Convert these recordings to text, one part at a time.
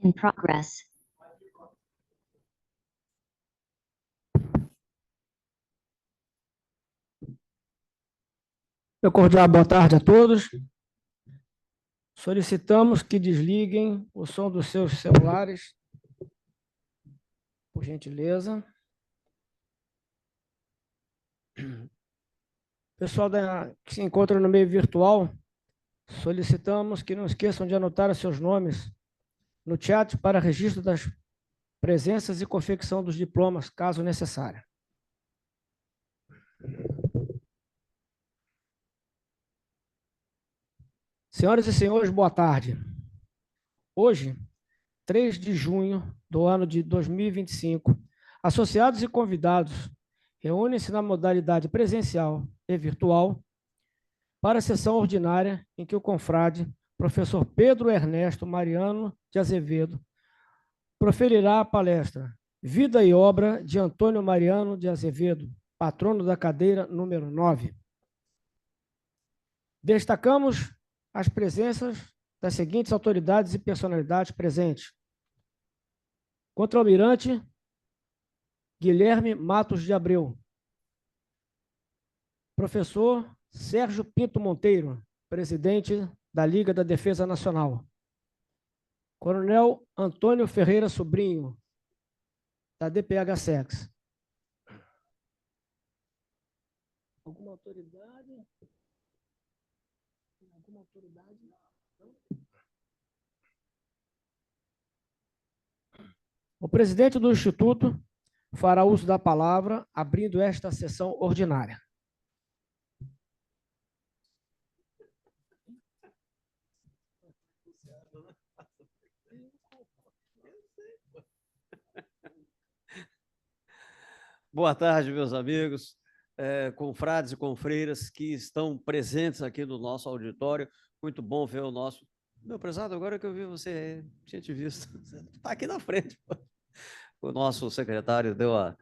In progress. Meu cordial boa tarde a todos. Solicitamos que desliguem o som dos seus celulares, por gentileza. Pessoal que se encontra no meio virtual, solicitamos que não esqueçam de anotar os seus nomes no chat para registro das presenças e confecção dos diplomas, caso necessário. Senhoras e senhores, boa tarde. Hoje, 3 de junho do ano de 2025, associados e convidados reúnem-se na modalidade presencial e virtual para a sessão ordinária em que o confrade, professor Pedro Ernesto Mariano de Azevedo, proferirá a palestra Vida e Obra de Antônio Mariano de Azevedo, patrono da cadeira número 9. Destacamos as presenças das seguintes autoridades e personalidades presentes: Contra-Almirante Guilherme Matos de Abreu, professor Sérgio Pinto Monteiro, presidente da Liga da Defesa Nacional, Coronel Antônio Ferreira Sobrinho, da DPH-SEX. Alguma autoridade? Alguma autoridade? O presidente do Instituto fará uso da palavra, abrindo esta sessão ordinária. Boa tarde, meus amigos, confrades e confreiras que estão presentes aqui no nosso auditório. Muito bom ver o nosso... Meu prezado, agora que eu vi você, tinha te visto, você está aqui na frente, pô. O nosso secretário deu a...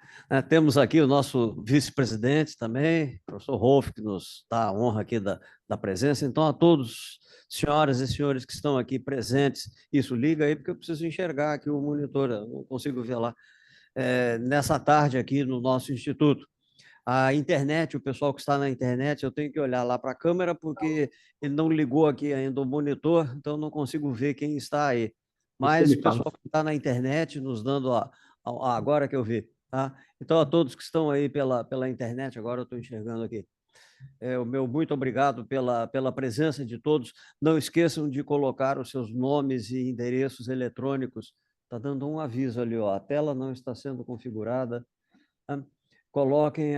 temos aqui o nosso vice-presidente também, o professor Rolf, que nos dá a honra aqui da presença. Então, a todos, senhoras e senhores que estão aqui presentes, isso, liga aí, porque eu preciso enxergar aqui o monitor, eu não consigo ver lá. Nessa tarde aqui no nosso instituto. A internet, o pessoal que está na internet, eu tenho que olhar lá para a câmera, porque ele não ligou aqui ainda o monitor, então eu não consigo ver quem está aí. Mas o pessoal que está na internet nos dando agora que eu vi, tá? Então, a todos que estão aí pela internet, agora eu estou enxergando aqui. O meu muito obrigado pela presença de todos. Não esqueçam de colocar os seus nomes e endereços eletrônicos. Está dando um aviso ali, ó, a tela não está sendo configurada. Coloquem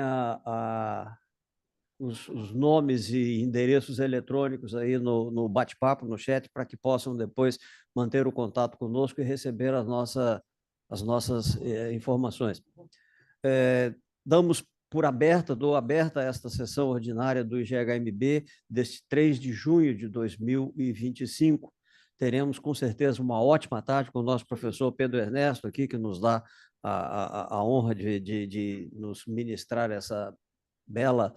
os nomes e endereços eletrônicos aí no bate-papo, no chat, para que possam depois manter o contato conosco e receber as nossas informações. Dou aberta esta sessão ordinária do IGHMB, deste 3 de junho de 2025. Teremos, com certeza, uma ótima tarde com o nosso professor Pedro Ernesto aqui, que nos dá a honra de nos ministrar essa bela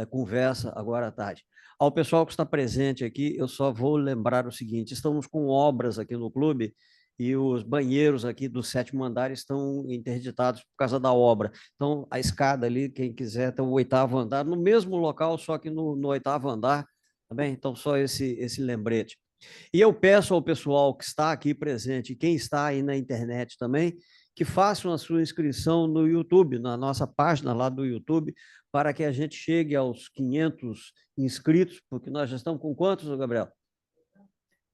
conversa agora à tarde. Ao pessoal que está presente aqui, eu só vou lembrar o seguinte: estamos com obras aqui no clube e os banheiros aqui do 7º andar estão interditados por causa da obra. Então, a escada ali, quem quiser, tem o 8º andar, no mesmo local, só que no 8º andar, tá bem? Então, só esse lembrete. E eu peço ao pessoal que está aqui presente, e quem está aí na internet também, que façam a sua inscrição no YouTube, na nossa página lá do YouTube, para que a gente chegue aos 500 inscritos, porque nós já estamos com quantos, Gabriel?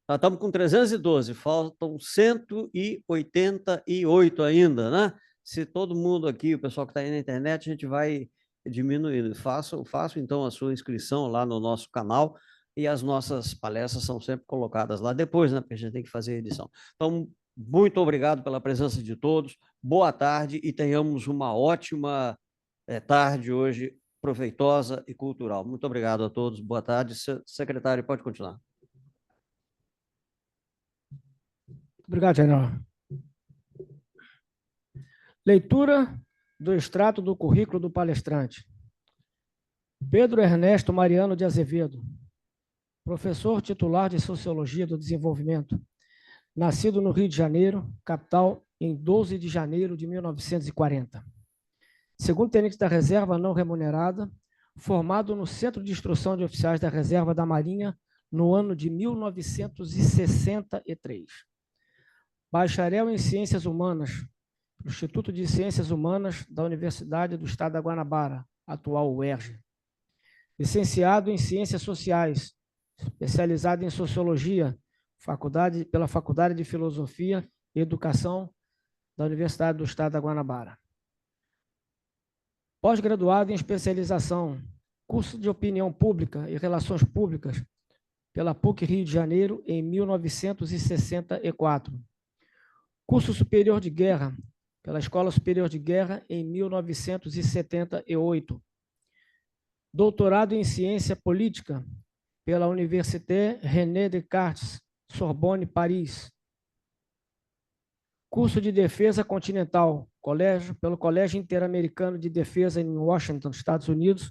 Nós estamos com 312, faltam 188 ainda, né? Se todo mundo aqui, o pessoal que está aí na internet, a gente vai diminuindo. Façam então a sua inscrição lá no nosso canal, e as nossas palestras são sempre colocadas lá depois, né? Porque a gente tem que fazer a edição. Então, muito obrigado pela presença de todos, boa tarde e tenhamos uma ótima tarde hoje, proveitosa e cultural. Muito obrigado a todos, boa tarde. Secretário, pode continuar. Obrigado, general. Leitura do extrato do currículo do palestrante. Pedro Ernesto Mariano de Azevedo, professor titular de Sociologia do Desenvolvimento, Nascido no Rio de Janeiro, capital, em 12 de janeiro de 1940. Segundo tenente da reserva não remunerada, formado no Centro de Instrução de Oficiais da Reserva da Marinha no ano de 1963. Bacharel em Ciências Humanas, do Instituto de Ciências Humanas da Universidade do Estado da Guanabara, atual UERJ. Licenciado em Ciências Sociais, especializado em Sociologia, pela Faculdade de Filosofia e Educação da Universidade do Estado da Guanabara. Pós-graduado em especialização, curso de Opinião Pública e Relações Públicas pela PUC Rio de Janeiro em 1964. Curso Superior de Guerra pela Escola Superior de Guerra em 1978. Doutorado em Ciência Política pela Université René Descartes, Sorbonne, Paris. Curso de Defesa Continental, pelo Colégio Interamericano de Defesa em Washington, Estados Unidos,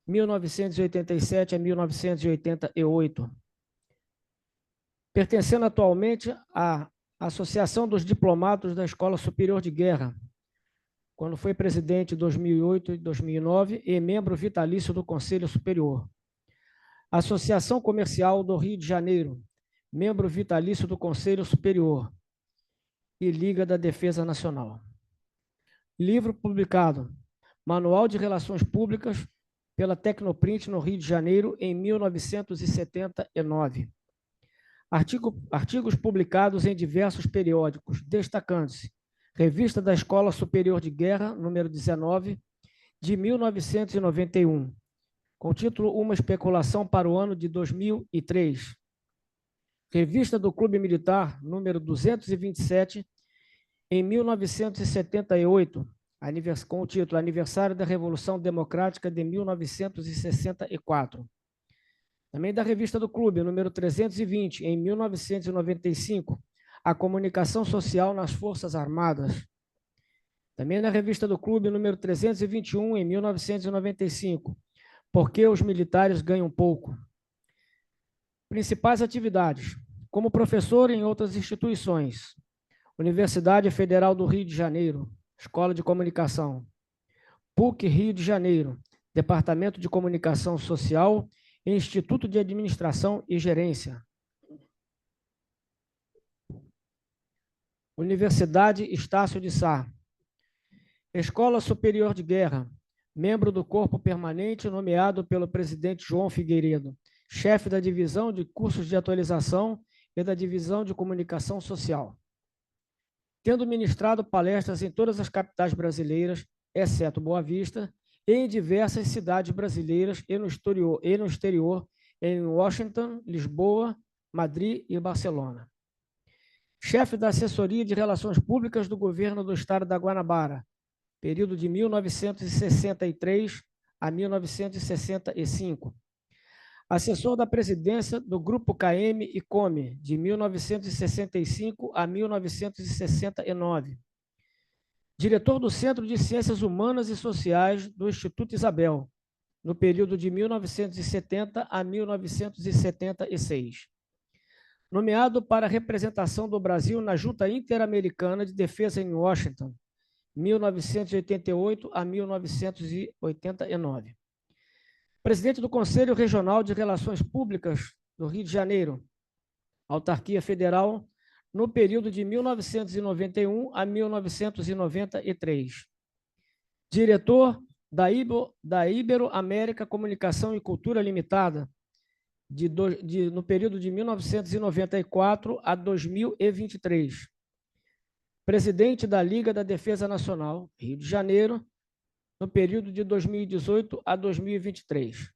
1987 a 1988. Pertencendo atualmente à Associação dos Diplomados da Escola Superior de Guerra, quando foi presidente em 2008 e 2009 e membro vitalício do Conselho Superior. Associação Comercial do Rio de Janeiro, membro vitalício do Conselho Superior e Liga da Defesa Nacional. Livro publicado, Manual de Relações Públicas, pela Tecnoprint no Rio de Janeiro, em 1979. Artigos publicados em diversos periódicos, destacando-se Revista da Escola Superior de Guerra, número 19, de 1991, com o título Uma Especulação para o ano de 2003. Revista do Clube Militar, número 227, em 1978, com o título Aniversário da Revolução Democrática de 1964. Também da Revista do Clube, número 320, em 1995, A Comunicação Social nas Forças Armadas. Também na Revista do Clube, número 321, em 1995, Por que os militares ganham pouco? Principais atividades. Como professor em outras instituições. Universidade Federal do Rio de Janeiro, Escola de Comunicação. PUC Rio de Janeiro, Departamento de Comunicação Social e Instituto de Administração e Gerência. Universidade Estácio de Sá. Escola Superior de Guerra, membro do Corpo Permanente nomeado pelo presidente João Figueiredo, chefe da Divisão de Cursos de Atualização e da Divisão de Comunicação Social. Tendo ministrado palestras em todas as capitais brasileiras, exceto Boa Vista, e em diversas cidades brasileiras e no exterior, em Washington, Lisboa, Madrid e Barcelona. Chefe da Assessoria de Relações Públicas do Governo do Estado da Guanabara, período de 1963 a 1965. Assessor da presidência do Grupo KM e Come, de 1965 a 1969. Diretor do Centro de Ciências Humanas e Sociais do Instituto Isabel, no período de 1970 a 1976. Nomeado para a representação do Brasil na Junta Interamericana de Defesa em Washington, 1988 a 1989. Presidente do Conselho Regional de Relações Públicas do Rio de Janeiro, autarquia federal, no período de 1991 a 1993. Diretor da Ibero-América Comunicação e Cultura Limitada, no período de 1994 a 2023. Presidente da Liga da Defesa Nacional, Rio de Janeiro, no período de 2018 a 2023.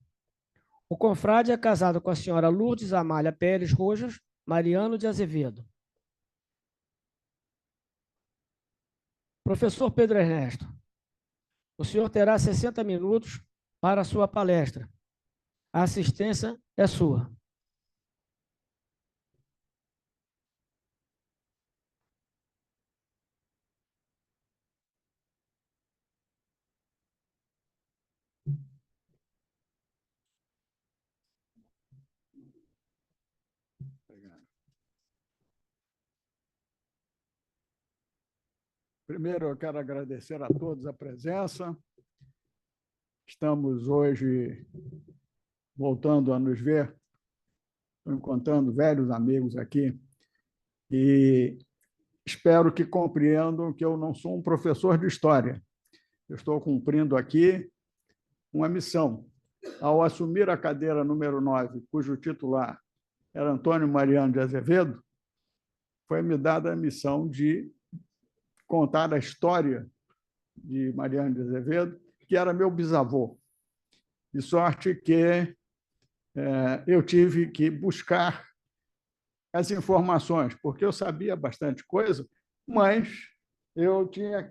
O confrade é casado com a senhora Lourdes Amália Pérez Rojas Mariano de Azevedo. Professor Pedro Ernesto, o senhor terá 60 minutos para a sua palestra. A assistência é sua. Obrigado. Primeiro, eu quero agradecer a todos a presença. Estamos hoje voltando a nos ver, encontrando velhos amigos aqui, e espero que compreendam que eu não sou um professor de história. Eu estou cumprindo aqui uma missão. Ao assumir a cadeira número 9, cujo titular era Antônio Mariano de Azevedo, foi-me dada a missão de contar a história de Mariano de Azevedo, que era meu bisavô. De sorte que eu tive que buscar as informações, porque eu sabia bastante coisa, mas eu tinha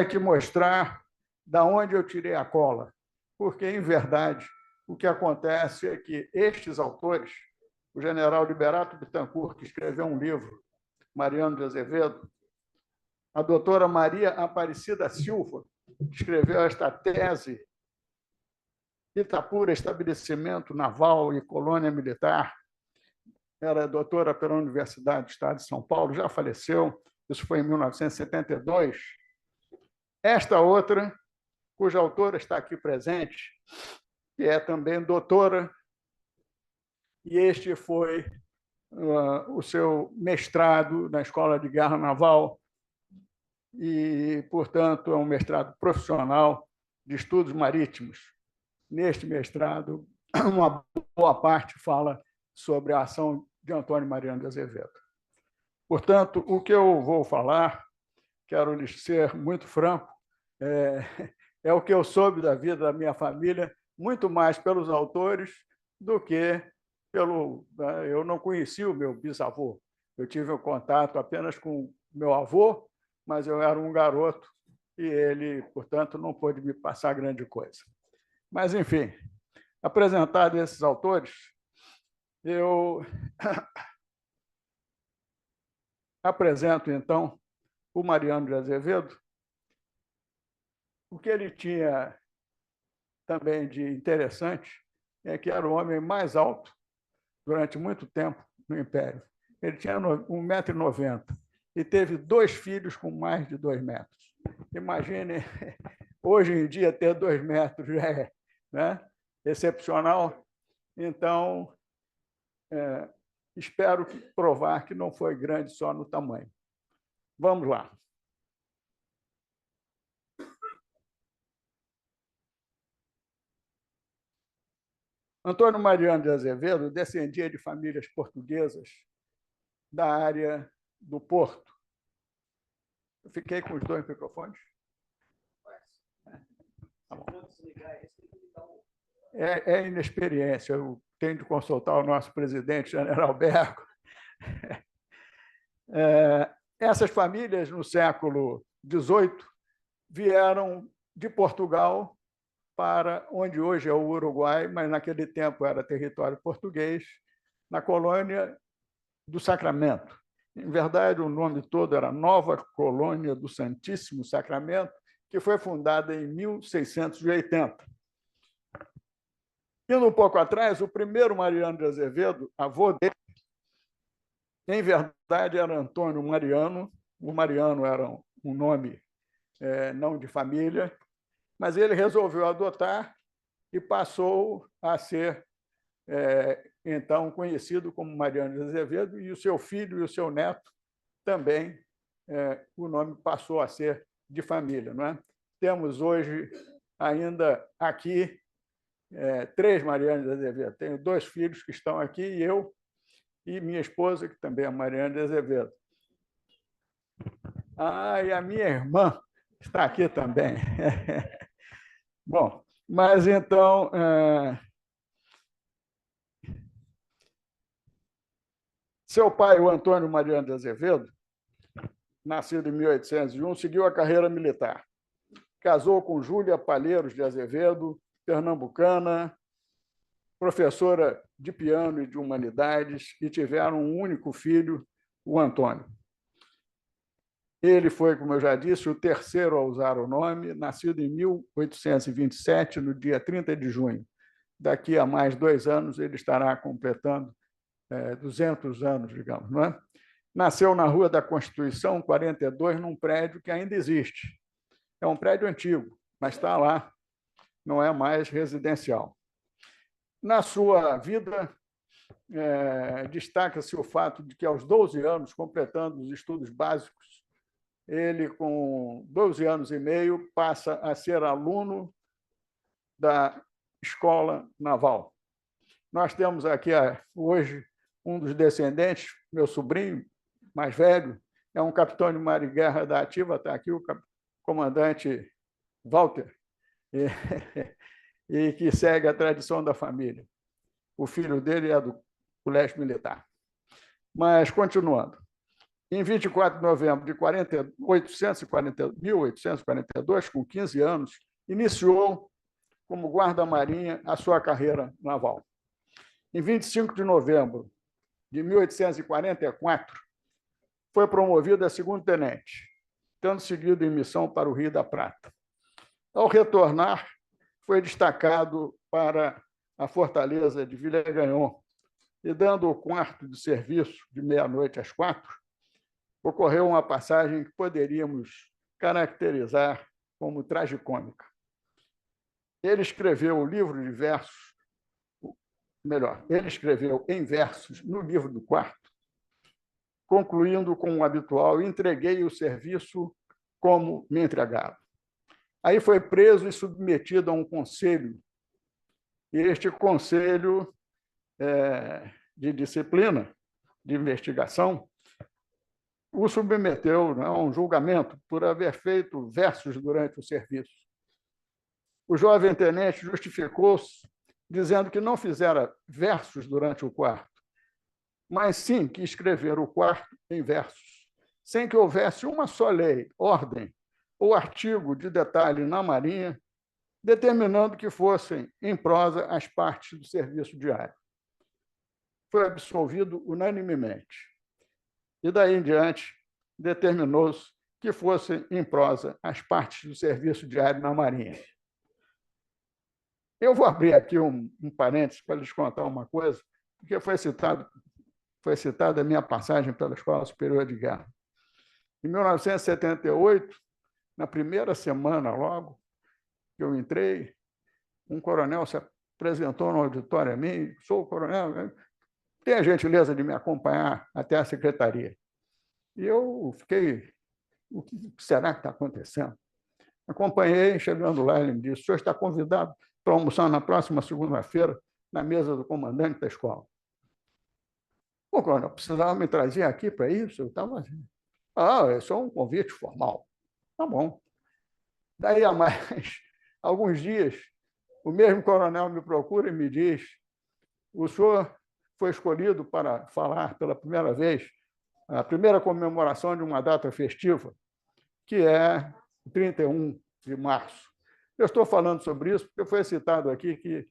que mostrar da onde eu tirei a cola, porque, em verdade, o que acontece é que estes autores, o general Liberato Bittencourt, que escreveu um livro, Mariano de Azevedo, a doutora Maria Aparecida Silva, que escreveu esta tese, Itapura, Estabelecimento Naval e Colônia Militar, era doutora pela Universidade do Estado de São Paulo, já faleceu, isso foi em 1972. Esta outra, cuja autora está aqui presente, que é também doutora, e este foi o seu mestrado na Escola de Guerra Naval e, portanto, é um mestrado profissional de estudos marítimos. Neste mestrado, uma boa parte fala sobre a ação de Antônio Mariano de Azevedo. Portanto, o que eu vou falar, quero lhes ser muito franco, é o que eu soube da vida da minha família, muito mais pelos autores do que pelo... Eu não conheci o meu bisavô, eu tive um contato apenas com o meu avô, mas eu era um garoto e ele, portanto, não pôde me passar grande coisa. Mas, enfim, apresentados esses autores, eu apresento, então, o Mariano de Azevedo. O que ele tinha também de interessante é que era o homem mais alto durante muito tempo no Império. Ele tinha 1,90 m e teve 2 filhos com mais de 2 metros. Imagine, hoje em dia, ter 2 metros já é, né, excepcional. Então, espero provar que não foi grande só no tamanho. Vamos lá. Antônio Mariano de Azevedo descendia de famílias portuguesas da área do Porto. Eu fiquei com os 2 microfones? Tá bom. É inexperiência, eu tenho de consultar o nosso presidente, general Bergo. Essas famílias, no século XVIII, vieram de Portugal para onde hoje é o Uruguai, mas naquele tempo era território português, na colônia do Sacramento. Em verdade, o nome todo era Nova Colônia do Santíssimo Sacramento, que foi fundada em 1680. Indo um pouco atrás, o primeiro Mariano de Azevedo, avô dele, em verdade, era Antônio Mariano. O Mariano era um nome não de família, mas ele resolveu adotar e passou a ser, então, conhecido como Mariano de Azevedo, e o seu filho e o seu neto também, o nome passou a ser de família. Não é? Temos hoje ainda aqui 3 Marianos de Azevedo. Tenho 2 filhos que estão aqui, e eu e minha esposa, que também é Mariana de Azevedo. E a minha irmã está aqui também. Bom, mas então... Seu pai, o Antônio Mariano de Azevedo, nascido em 1801, seguiu a carreira militar. Casou com Júlia Palheiros de Azevedo, pernambucana, professora de piano e de humanidades, e tiveram um único filho, o Antônio. Ele foi, como eu já disse, o terceiro a usar o nome, nascido em 1827, no dia 30 de junho. Daqui a mais 2 anos, ele estará completando 200 anos, digamos, não é? Nasceu na Rua da Constituição, 42, num prédio que ainda existe. É um prédio antigo, mas está lá, não é mais residencial. Na sua vida, destaca-se o fato de que, aos 12 anos, completando os estudos básicos, ele, com 12 anos e meio, passa a ser aluno da Escola Naval. Nós temos aqui, hoje, um dos descendentes, meu sobrinho mais velho, é um capitão de mar e guerra da ativa, está aqui o comandante Walter, e que segue a tradição da família. O filho dele é do Colégio Militar. Mas, continuando, em 24 de novembro de 1842, com 15 anos, iniciou como guarda-marinha a sua carreira naval. Em 25 de novembro de 1844, foi promovido a segundo-tenente, tendo seguido em missão para o Rio da Prata. Ao retornar, foi destacado para a fortaleza de Villegagnon e, dando o quarto de serviço de meia-noite às 4, ocorreu uma passagem que poderíamos caracterizar como tragicômica. Ele escreveu um livro de versos, melhor, ele escreveu em versos no livro do quarto, concluindo com o habitual: entreguei o serviço como me entregaram. Aí foi preso e submetido a um conselho, e este conselho de disciplina, de investigação, o submeteu a um julgamento por haver feito versos durante o serviço. O jovem tenente justificou-se, dizendo que não fizera versos durante o quarto, mas sim que escrevera o quarto em versos, sem que houvesse uma só lei, ordem ou artigo de detalhe na Marinha, determinando que fossem em prosa as partes do serviço diário. Foi absolvido unanimemente. E daí em diante, determinou-se que fossem em prosa as partes do serviço diário na Marinha. Eu vou abrir aqui um parênteses para lhes contar uma coisa, porque foi citada a minha passagem pela Escola Superior de Guerra. Em 1978, na primeira semana logo que eu entrei, um coronel se apresentou no auditório a mim: sou o coronel, tem a gentileza de me acompanhar até a secretaria. E eu fiquei: o que será que está acontecendo? Acompanhei, chegando lá, ele me disse: o senhor está convidado para almoçar na próxima segunda-feira na mesa do comandante da escola. Pô, coronel, precisava me trazer aqui para isso? Eu estava assim: é só um convite formal. Tá bom. Daí a mais alguns dias, o mesmo coronel me procura e me diz: o senhor foi escolhido para falar pela primeira vez a primeira comemoração de uma data festiva, que é 31 de março. Eu estou falando sobre isso porque foi citado aqui que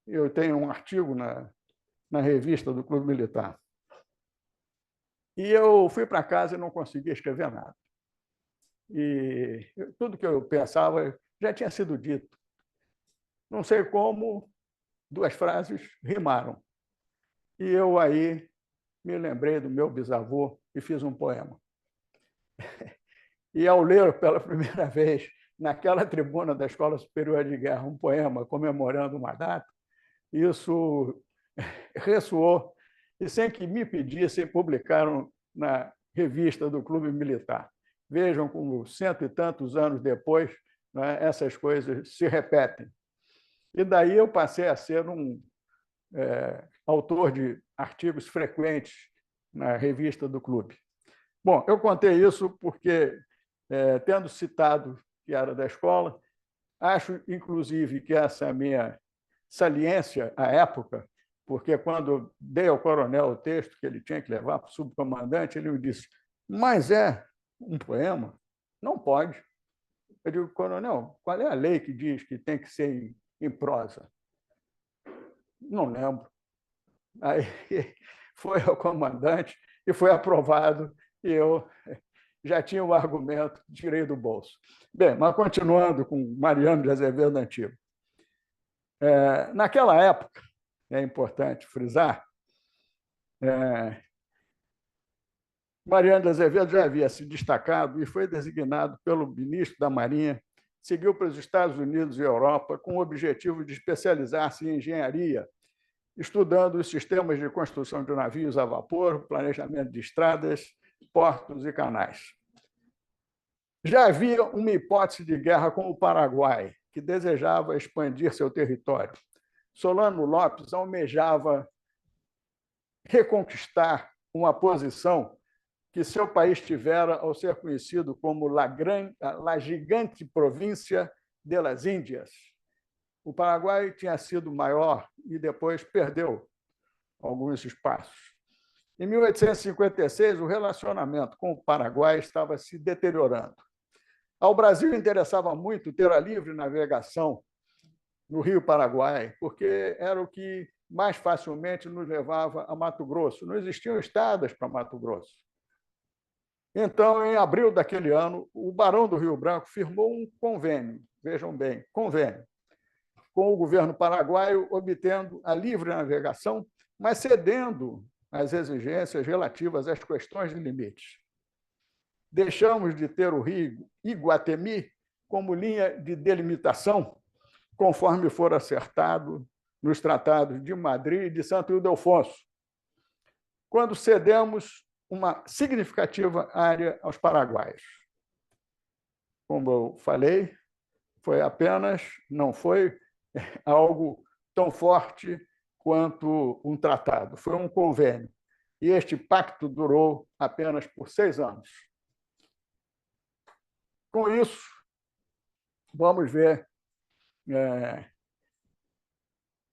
eu tenho um artigo na revista do Clube Militar. E eu fui para casa e não consegui escrever nada. E tudo que eu pensava já tinha sido dito. Não sei como, 2 frases rimaram. E eu aí me lembrei do meu bisavô e fiz um poema. E, ao ler pela primeira vez, naquela tribuna da Escola Superior de Guerra, um poema comemorando uma data, isso ressoou, e, sem que me pedissem, publicaram na revista do Clube Militar. Vejam como, 100 e tantos anos depois, né, essas coisas se repetem. E daí eu passei a ser um autor de artigos frequentes na revista do clube. Bom, eu contei isso porque, tendo citado que era da escola, acho, inclusive, que essa minha saliência à época, porque quando dei ao coronel o texto que ele tinha que levar para o subcomandante, ele me disse: mas é um poema? Não pode. Eu digo: coronel, qual é a lei que diz que tem que ser em prosa? Não lembro. Aí foi ao comandante e foi aprovado, e eu já tinha o argumento, tirei do bolso. Bem, mas continuando com Mariano de Azevedo Antigo. Naquela época, é importante frisar, Mariano de Azevedo já havia se destacado e foi designado pelo ministro da Marinha, seguiu para os Estados Unidos e Europa com o objetivo de especializar-se em engenharia, estudando os sistemas de construção de navios a vapor, planejamento de estradas, portos e canais. Já havia uma hipótese de guerra com o Paraguai, que desejava expandir seu território. Solano Lopes almejava reconquistar uma posição que seu país tivera ao ser conhecido como La Gigante Província de las Índias. O Paraguai tinha sido maior e depois perdeu alguns espaços. Em 1856, o relacionamento com o Paraguai estava se deteriorando. Ao Brasil interessava muito ter a livre navegação no Rio Paraguai, porque era o que mais facilmente nos levava a Mato Grosso. Não existiam estradas para Mato Grosso. Então, em abril daquele ano, o Barão do Rio Branco firmou um convênio, vejam bem, convênio, com o governo paraguaio, obtendo a livre navegação, mas cedendo às exigências relativas às questões de limites. Deixamos de ter o rio Iguatemi como linha de delimitação, conforme for acertado nos tratados de Madrid e de Santo Ildefonso, quando cedemos uma significativa área aos paraguaios. Como eu falei, não foi algo tão forte quanto um tratado, foi um convênio. E este pacto durou apenas por 6 anos. Com isso, vamos ver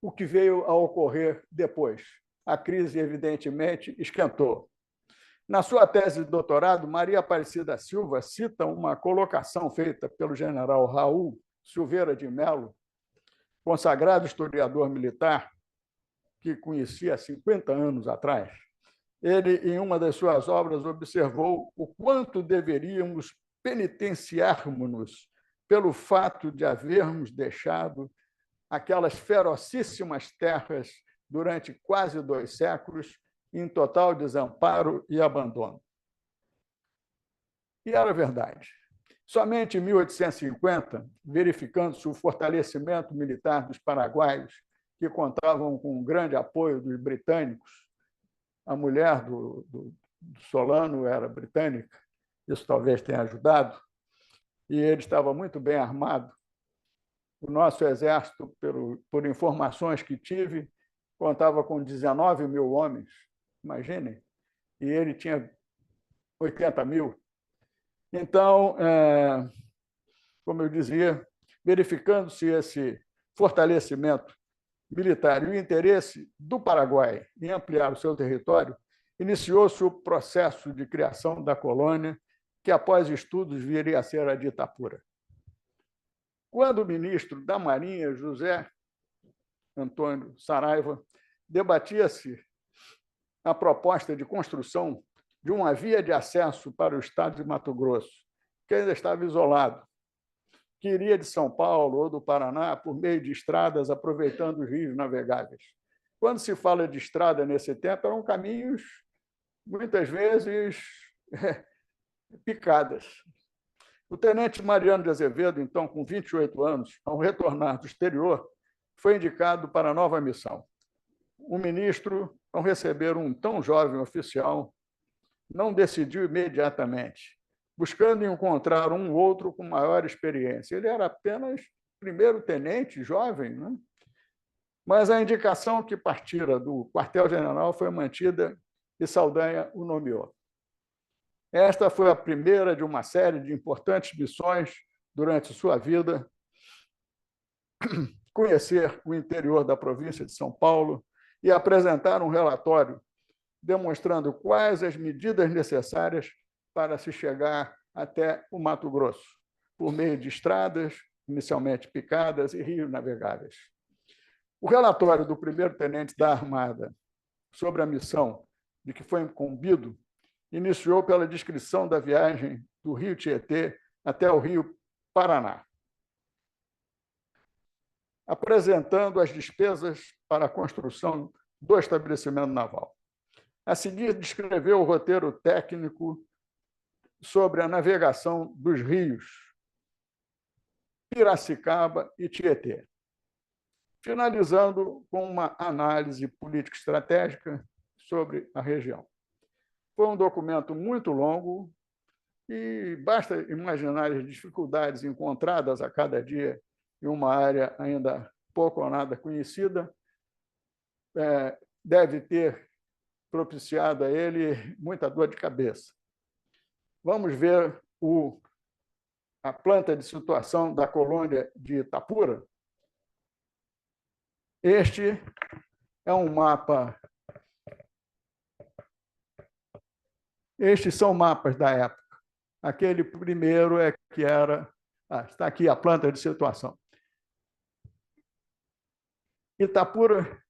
o que veio a ocorrer depois. A crise, evidentemente, esquentou. Na sua tese de doutorado, Maria Aparecida Silva cita uma colocação feita pelo general Raul Silveira de Mello, consagrado historiador militar, que conhecia há 50 anos atrás. Ele, em uma das suas obras, observou o quanto deveríamos penitenciarmos-nos pelo fato de havermos deixado aquelas ferocíssimas terras durante quase 2 séculos em total desamparo e abandono. E era verdade. Somente em 1850, verificando-se o fortalecimento militar dos paraguaios, que contavam com um grande apoio dos britânicos, a mulher do Solano era britânica, isso talvez tenha ajudado, e ele estava muito bem armado. O nosso exército, por informações que tive, contava com 19 mil homens, imaginem, e ele tinha 80 mil. Então, como eu dizia, verificando-se esse fortalecimento militar e o interesse do Paraguai em ampliar o seu território, iniciou-se o processo de criação da colônia, que, após estudos, viria a ser a de Itapura. Quando o ministro da Marinha, José Antônio Saraiva, debatia-se a proposta de construção de uma via de acesso para o estado de Mato Grosso, que ainda estava isolado, que iria de São Paulo ou do Paraná por meio de estradas, aproveitando os rios navegáveis. Quando se fala de estrada nesse tempo, eram caminhos, muitas vezes, picadas. O tenente Mariano de Azevedo, então, com 28 anos, ao retornar do exterior, foi indicado para a nova missão. O ministro, ao receber um tão jovem oficial, não decidiu imediatamente, buscando encontrar um outro com maior experiência. Ele era apenas primeiro-tenente, jovem, né? Mas a indicação que partira do quartel-general foi mantida e Saldanha o nomeou. Esta foi a primeira de uma série de importantes missões durante sua vida, conhecer o interior da província de São Paulo e apresentar um relatório demonstrando quais as medidas necessárias para se chegar até o Mato Grosso, por meio de estradas, inicialmente picadas, e rios navegáveis. O relatório do primeiro-tenente da Armada sobre a missão de que foi incumbido iniciou pela descrição da viagem do rio Tietê até o rio Paraná, apresentando as despesas para a construção do estabelecimento naval. A seguir, descreveu o roteiro técnico sobre a navegação dos rios Piracicaba e Tietê, finalizando com uma análise político-estratégica sobre a região. Foi um documento muito longo e basta imaginar as dificuldades encontradas a cada dia em uma área ainda pouco ou nada conhecida, deve ter propiciado a ele muita dor de cabeça. Vamos ver a planta de situação da colônia de Itapura. Este é um mapa. Estes são mapas da época. Aquele primeiro é que era... está aqui a planta de situação. Itapura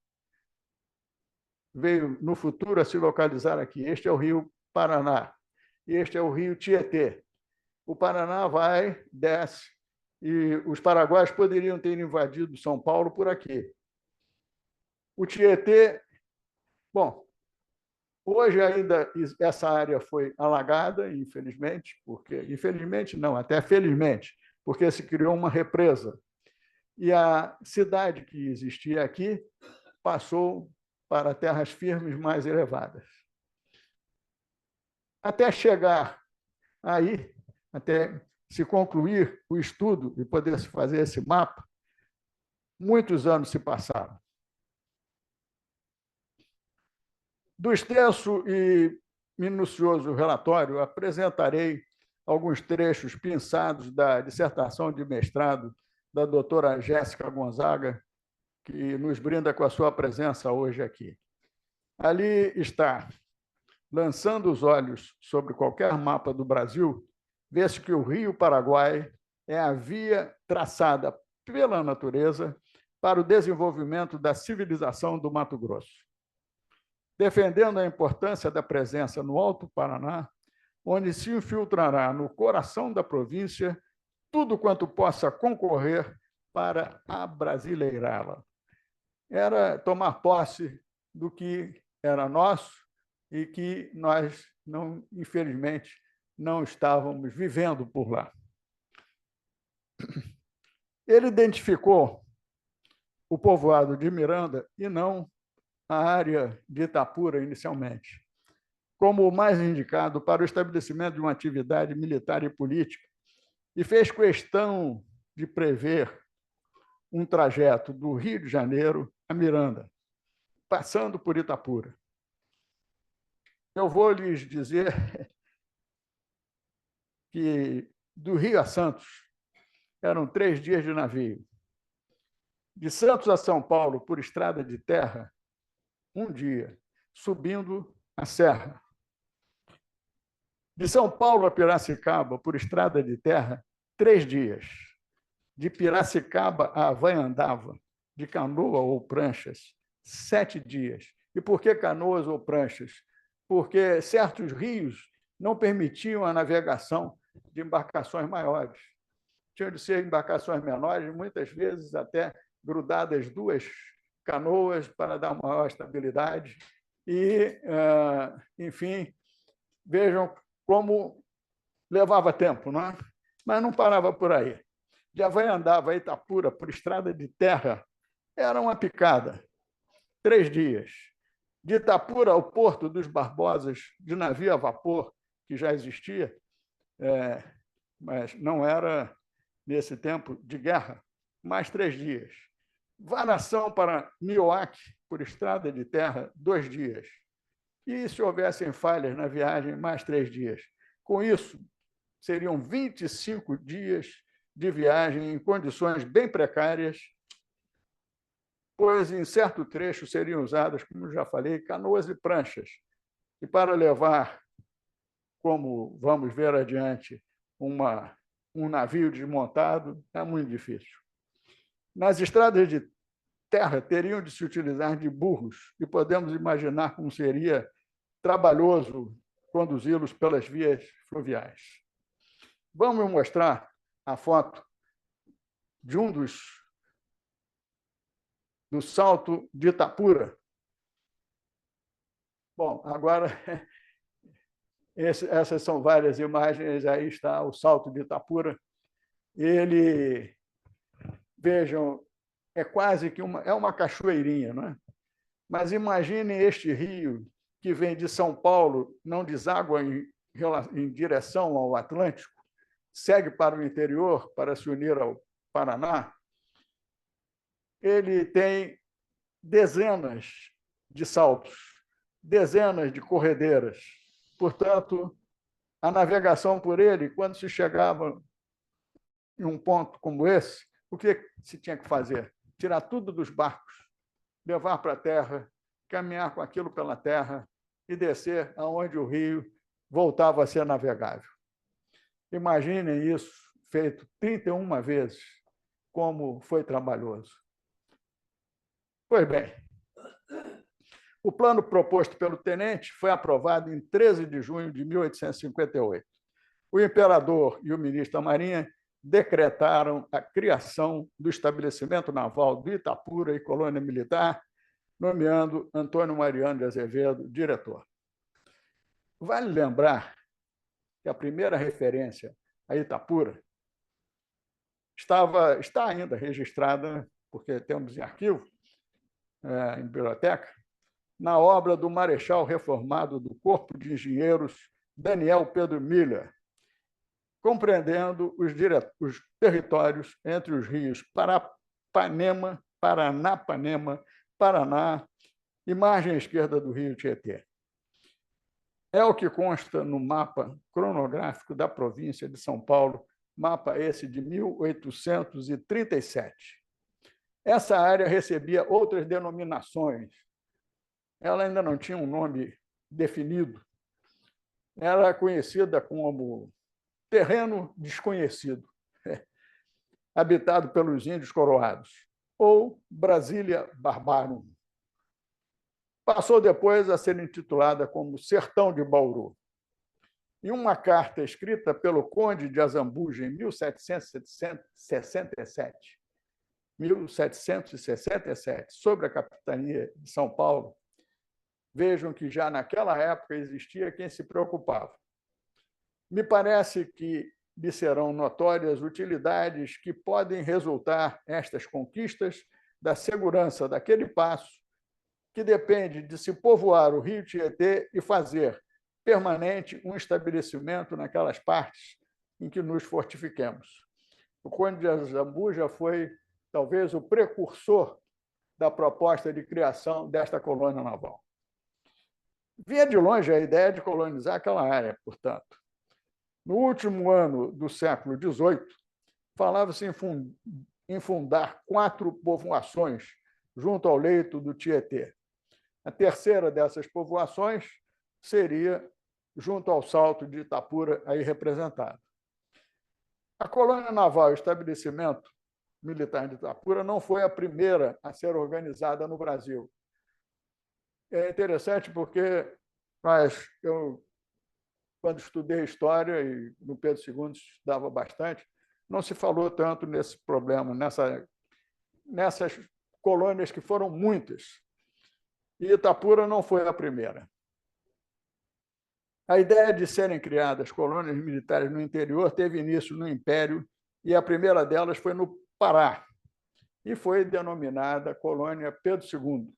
veio, no futuro, a se localizar aqui. Este é o rio Paraná. Este é o rio Tietê. O Paraná vai, desce, e os paraguaios poderiam ter invadido São Paulo por aqui. O Tietê... Bom, hoje ainda essa área foi alagada, infelizmente, porque... Infelizmente não, até felizmente, porque se criou uma represa. E a cidade que existia aqui passou para terras firmes mais elevadas. Até chegar aí, até se concluir o estudo e poder se fazer esse mapa, muitos anos se passaram. Do extenso e minucioso relatório, apresentarei alguns trechos pinçados da dissertação de mestrado da doutora Jéssica Gonzaga, que nos brinda com a sua presença hoje aqui. Ali está: lançando os olhos sobre qualquer mapa do Brasil, vê-se que o Rio Paraguai é a via traçada pela natureza para o desenvolvimento da civilização do Mato Grosso. Defendendo a importância da presença no Alto Paraná, onde se infiltrará no coração da província tudo quanto possa concorrer para abrasileirá-la. Era tomar posse do que era nosso e que nós, infelizmente, não estávamos vivendo por lá. Ele identificou o povoado de Miranda e não a área de Itapura, inicialmente, como o mais indicado para o estabelecimento de uma atividade militar e política, e fez questão de prever um trajeto do Rio de Janeiro a Miranda, passando por Itapura. Eu vou lhes dizer que do Rio a Santos eram 3 dias de navio. De Santos a São Paulo, por estrada de terra, 1 dia, subindo a serra. De São Paulo a Piracicaba, por estrada de terra, 3 dias. De Piracicaba a Havaiandava, de canoa ou pranchas, 7 dias. E por que canoas ou pranchas? Porque certos rios não permitiam a navegação de embarcações maiores. Tinham de ser embarcações menores, muitas vezes até grudadas 2 canoas para dar maior estabilidade. E, enfim, vejam como levava tempo, não é? Mas não parava por aí. De Havaiandava a Itapura, por estrada de terra, era uma picada, 3 dias. De Itapura ao Porto dos Barbosas, de navio a vapor, que já existia, mas não era, nesse tempo, de guerra, mais 3 dias. Varação para Nioaque, por estrada de terra, 2 dias. E, se houvessem falhas na viagem, mais 3 dias. Com isso, seriam 25 dias de viagem em condições bem precárias, pois, em certo trecho, seriam usadas, como já falei, canoas e pranchas. E para levar, como vamos ver adiante, um navio desmontado, é muito difícil. Nas estradas de terra, teriam de se utilizar de burros, e podemos imaginar como seria trabalhoso conduzi-los pelas vias fluviais. Vamos mostrar a foto de do Salto de Itapura. Bom, agora, essas são várias imagens, aí está o Salto de Itapura. Ele, vejam, é quase que uma cachoeirinha, não é? Mas imaginem este rio que vem de São Paulo, não deságua em direção ao Atlântico, segue para o interior para se unir ao Paraná. Ele tem dezenas de saltos, dezenas de corredeiras. Portanto, a navegação por ele, quando se chegava em um ponto como esse, o que se tinha que fazer? Tirar tudo dos barcos, levar para a terra, caminhar com aquilo pela terra e descer aonde o rio voltava a ser navegável. Imaginem isso feito 31 vezes, como foi trabalhoso. Pois bem, o plano proposto pelo tenente foi aprovado em 13 de junho de 1858. O imperador e o ministro da Marinha decretaram a criação do estabelecimento naval do Itapura e colônia militar, nomeando Antônio Mariano de Azevedo diretor. Vale lembrar que a primeira referência a Itapura está ainda registrada, porque temos em arquivo, em biblioteca, na obra do marechal reformado do Corpo de Engenheiros, Daniel Pedro Miller, compreendendo os territórios entre os rios Parapanema, Paranapanema, Paraná e margem esquerda do rio Tietê. É o que consta no mapa cronográfico da província de São Paulo, mapa esse de 1837. Essa área recebia outras denominações. Ela ainda não tinha um nome definido. Era conhecida como terreno desconhecido, habitado pelos índios coroados, ou Brasília Barbarum. Passou depois a ser intitulada como Sertão de Bauru. Em uma carta escrita pelo conde de Azambuja em 1767, sobre a capitania de São Paulo, vejam que já naquela época existia quem se preocupava. Me parece que lhe serão notórias utilidades que podem resultar estas conquistas da segurança daquele passo, que depende de se povoar o rio Tietê e fazer permanente um estabelecimento naquelas partes em que nos fortifiquemos. O conde de Azambuja foi, talvez, o precursor da proposta de criação desta colônia naval. Vinha de longe a ideia de colonizar aquela área, portanto. No último ano do século XVIII, falava-se em fundar 4 povoações junto ao leito do Tietê. A terceira dessas povoações seria junto ao Salto de Itapura, aí representado. A colônia naval e estabelecimento militar de Itapura não foi a primeira a ser organizada no Brasil. É interessante porque eu, quando estudei História, e no Pedro II estudava bastante, não se falou tanto nesse problema, nessas colônias que foram muitas. E Itapura não foi a primeira. A ideia de serem criadas colônias militares no interior teve início no Império, e a primeira delas foi no Pará, e foi denominada Colônia Pedro II.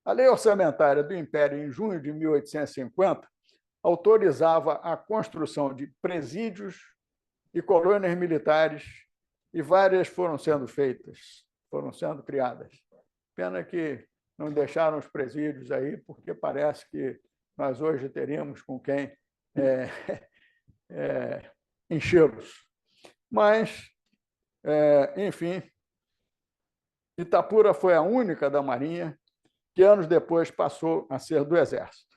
A lei orçamentária do Império, em junho de 1850, autorizava a construção de presídios e colônias militares, e várias foram sendo feitas, foram sendo criadas. Pena que não deixaram os presídios aí, porque parece que nós hoje teríamos com quem enchê-los. Mas, enfim, Itapura foi a única da Marinha que anos depois passou a ser do Exército.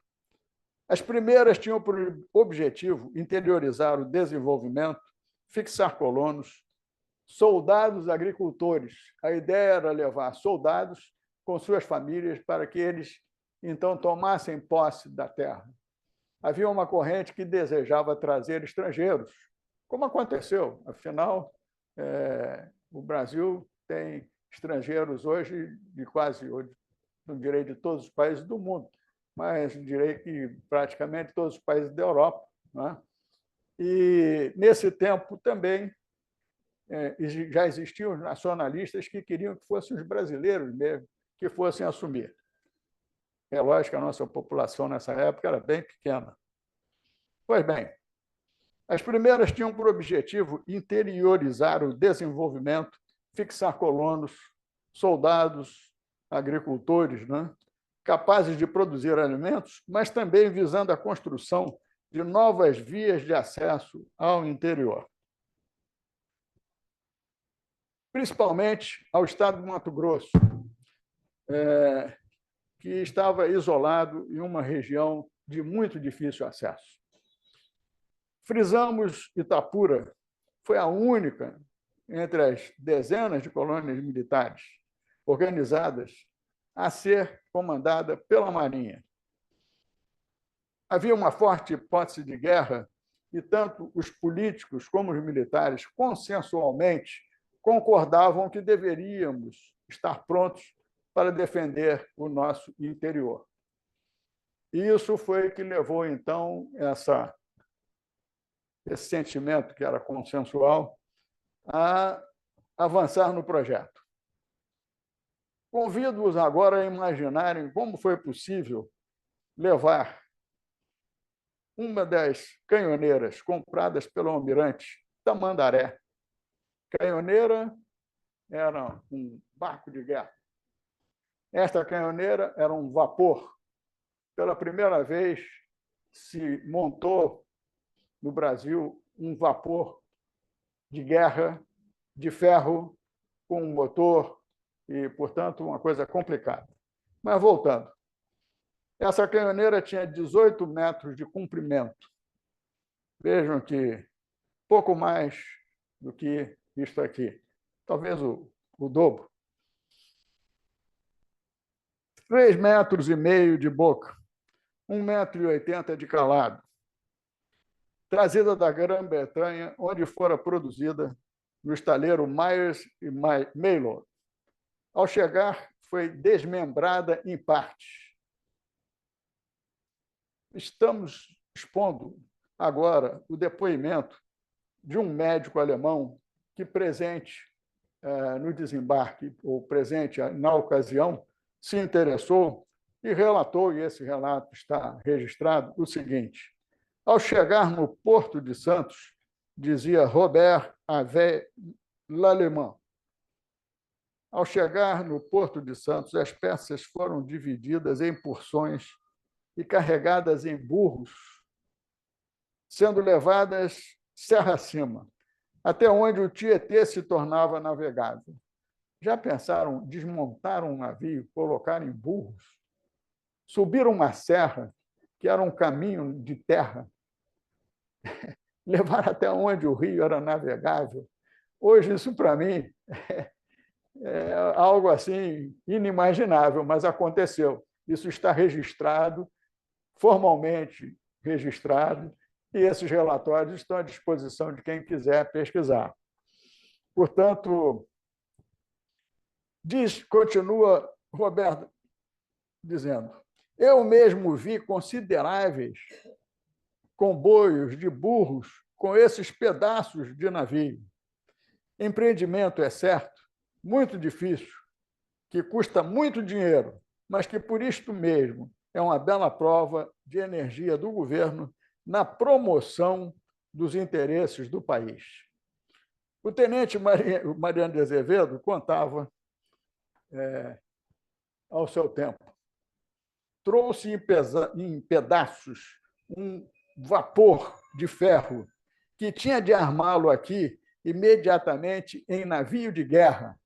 As primeiras tinham por objetivo interiorizar o desenvolvimento, fixar colonos, soldados agricultores. A ideia era levar soldados com suas famílias para que eles, então, tomassem posse da terra. havia uma corrente que desejava trazer estrangeiros, como aconteceu. Afinal, o Brasil tem estrangeiros hoje de quase, não direi de todos os países do mundo, mas direi que praticamente todos os países da Europa. Né? E, nesse tempo, também já existiam os nacionalistas que queriam que fossem os brasileiros mesmo que fossem assumir. É lógico que a nossa população nessa época era bem pequena. Pois bem, as primeiras tinham por objetivo interiorizar o desenvolvimento, fixar colonos, soldados, agricultores, né? Capazes de produzir alimentos, mas também visando a construção de novas vias de acesso ao interior. Principalmente ao estado do Mato Grosso, que estava isolado em uma região de muito difícil acesso. Frisamos Itapura, foi a única entre as dezenas de colônias militares organizadas a ser comandada pela Marinha. Havia uma forte hipótese de guerra e tanto os políticos como os militares consensualmente concordavam que deveríamos estar prontos para defender o nosso interior. E isso foi que levou, então, esse sentimento, que era consensual, a avançar no projeto. Convido-os agora a imaginarem como foi possível levar uma das canhoneiras compradas pelo almirante Tamandaré. Canhoneira era um barco de guerra. Esta canhoneira era um vapor. Pela primeira vez se montou no Brasil um vapor de guerra de ferro com um motor e, portanto, uma coisa complicada. Mas, voltando, essa canhoneira tinha 18 metros de comprimento. Vejam que pouco mais do que isto aqui, talvez o dobro. 3,5 metros de boca, 1,80 m de calado. Trazida da Grã-Bretanha, onde fora produzida no estaleiro Myers e Maylor. Ao chegar, foi desmembrada em partes. Estamos expondo agora o depoimento de um médico alemão que, presente no desembarque, ou presente na ocasião, se interessou e relatou, e esse relato está registrado, o seguinte: ao chegar no Porto de Santos, dizia Robert Avé L'Allemand, ao chegar no Porto de Santos, as peças foram divididas em porções e carregadas em burros, sendo levadas serra acima, até onde o Tietê se tornava navegável. Já pensaram desmontar um navio, colocar em burros, subir uma serra, que era um caminho de terra, levar até onde o rio era navegável? Hoje, isso, para mim, é algo assim inimaginável, mas aconteceu. Isso está registrado, formalmente registrado, e esses relatórios estão à disposição de quem quiser pesquisar. Portanto, continua Roberto dizendo, eu mesmo vi consideráveis comboios de burros com esses pedaços de navio. Empreendimento, é certo, muito difícil, que custa muito dinheiro, mas que, por isto mesmo, é uma bela prova de energia do governo na promoção dos interesses do país. O tenente Mariano de Azevedo contava, ao seu tempo, trouxe em pedaços um vapor de ferro que tinha de armá-lo aqui imediatamente em navio de guerra.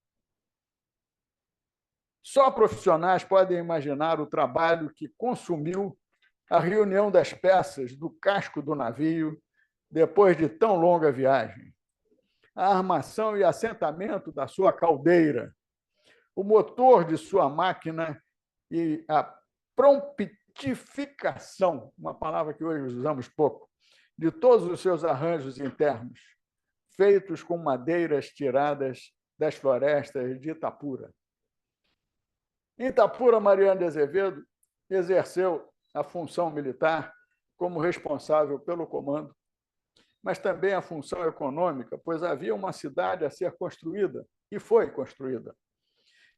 Só profissionais podem imaginar o trabalho que consumiu a reunião das peças do casco do navio depois de tão longa viagem, a armação e assentamento da sua caldeira, o motor de sua máquina e a fortificação, uma palavra que hoje usamos pouco, de todos os seus arranjos internos, feitos com madeiras tiradas das florestas de Itapura. Em Itapura, Mariano de Azevedo exerceu a função militar como responsável pelo comando, mas também a função econômica, pois havia uma cidade a ser construída, e foi construída.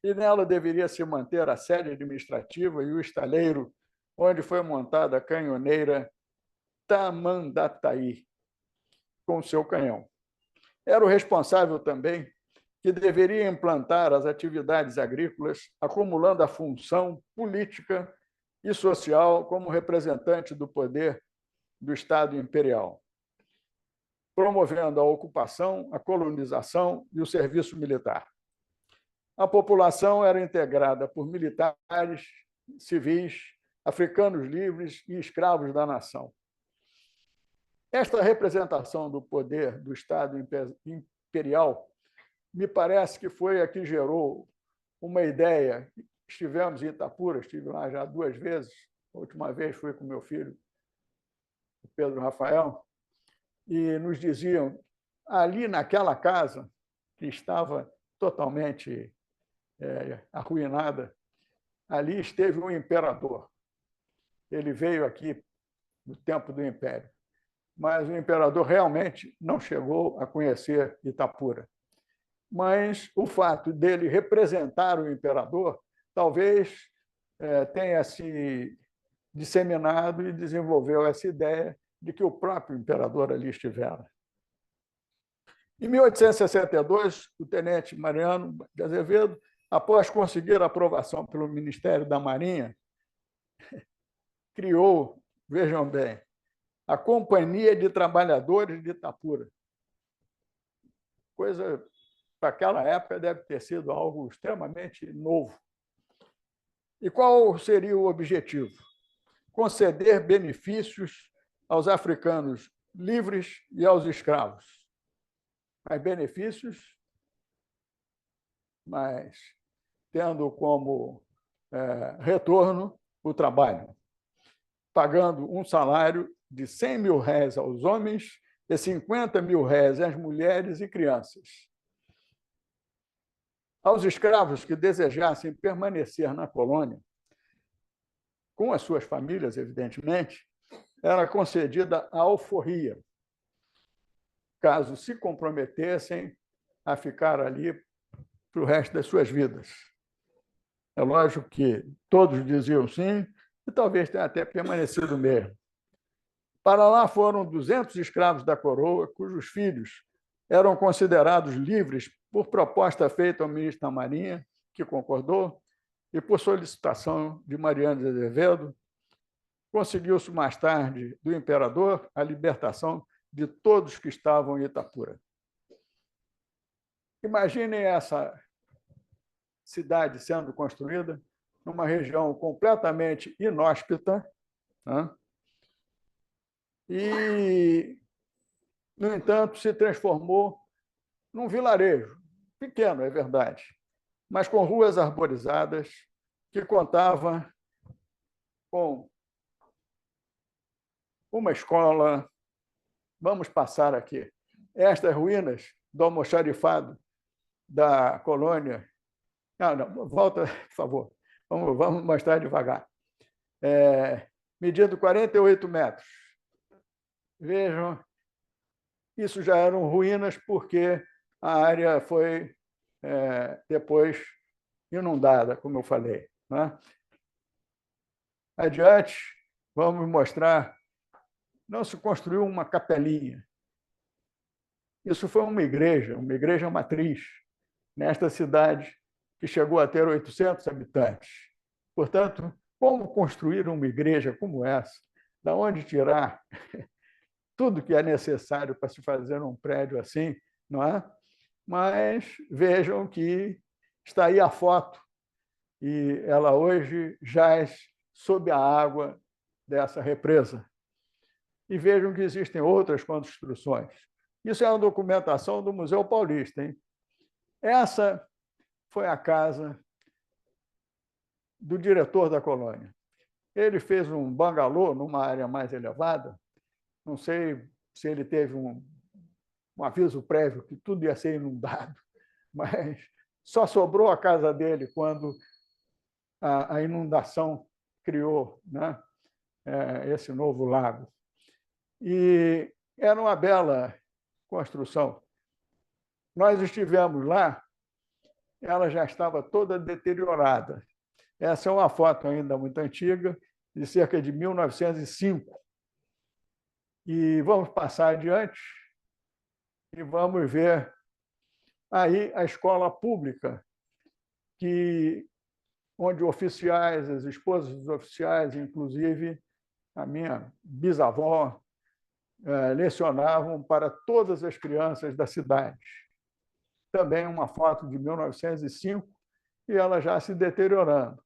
E nela deveria se manter a sede administrativa e o estaleiro, onde foi montada a canhoneira Tamandataí, com seu canhão. Era o responsável também que deveria implantar as atividades agrícolas, acumulando a função política e social como representante do poder do Estado imperial, promovendo a ocupação, a colonização e o serviço militar. A população era integrada por militares, civis, africanos livres e escravos da nação. Esta representação do poder do Estado imperial me parece que foi a que gerou uma ideia. Estivemos em Itapura, estive lá já 2 vezes, a última vez fui com meu filho, o Pedro Rafael, e nos diziam, ali naquela casa, que estava totalmente arruinada, ali esteve um imperador. Ele veio aqui no tempo do Império, mas o imperador realmente não chegou a conhecer Itapura. Mas o fato dele representar o imperador talvez tenha se disseminado e desenvolveu essa ideia de que o próprio imperador ali estivera. Em 1862, o tenente Mariano de Azevedo, após conseguir a aprovação pelo Ministério da Marinha, criou, vejam bem, a Companhia de Trabalhadores de Itapura. Coisa, para aquela época, deve ter sido algo extremamente novo. E qual seria o objetivo? Conceder benefícios aos africanos livres e aos escravos. Mas benefícios, mas tendo como retorno o trabalho, pagando um salário de 100 mil réis aos homens e 50 mil réis às mulheres e crianças. Aos escravos que desejassem permanecer na colônia, com as suas famílias, evidentemente, era concedida a alforria, caso se comprometessem a ficar ali para o resto das suas vidas. É lógico que todos diziam sim, e talvez tenha até permanecido mesmo. Para lá foram 200 escravos da coroa, cujos filhos eram considerados livres por proposta feita ao ministro da Marinha, que concordou, e por solicitação de Mariano de Azevedo, conseguiu-se mais tarde do imperador a libertação de todos que estavam em Itapura. Imaginem essa cidade sendo construída numa região completamente inóspita, né? E, no entanto, se transformou num vilarejo, pequeno, é verdade, mas com ruas arborizadas, que contava com uma escola. Vamos passar aqui. Estas ruínas do almoxarifado da colônia. Não, volta, por favor. Vamos mostrar devagar. Medindo 48 metros. Vejam, isso já eram ruínas porque a área foi depois inundada, como eu falei, né? Adiante, vamos mostrar. Não se construiu uma capelinha. Isso foi uma igreja matriz, nesta cidade que chegou a ter 800 habitantes. Portanto, como construir uma igreja como essa? Da onde tirar tudo que é necessário para se fazer um prédio assim, não é? Mas vejam que está aí a foto, e ela hoje jaz sob a água dessa represa. E vejam que existem outras construções. Isso é uma documentação do Museu Paulista, hein? Essa foi a casa do diretor da colônia. Ele fez um bangalô numa área mais elevada. Não sei se ele teve um aviso prévio que tudo ia ser inundado, mas só sobrou a casa dele quando a inundação criou, né, esse novo lago. E era uma bela construção. Nós estivemos lá, ela já estava toda deteriorada. Essa é uma foto ainda muito antiga, de cerca de 1905. E vamos passar adiante e vamos ver aí a escola pública, onde oficiais, as esposas dos oficiais, inclusive a minha bisavó, lecionavam para todas as crianças da cidade. Também uma foto de 1905, e ela já se deteriorando.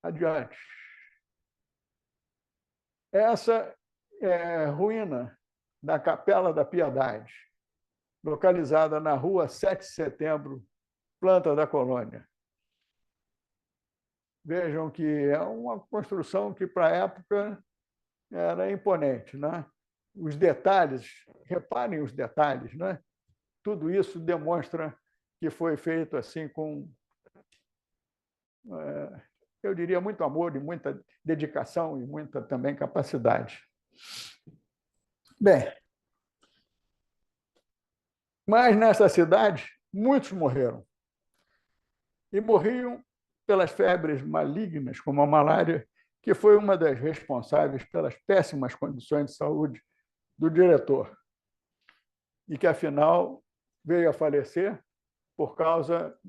Adiante. Essa é a ruína da Capela da Piedade, localizada na rua 7 de Setembro, Planta da Colônia. Vejam que é uma construção que, para a época, era imponente, né? Os detalhes, reparem os detalhes, né? Tudo isso demonstra que foi feito assim com, eu diria, muito amor e muita dedicação e muita também capacidade. Bem, mas nessa cidade, muitos morreram. E morriam pelas febres malignas, como a malária, que foi uma das responsáveis pelas péssimas condições de saúde do diretor, e que, afinal, veio a falecer por causa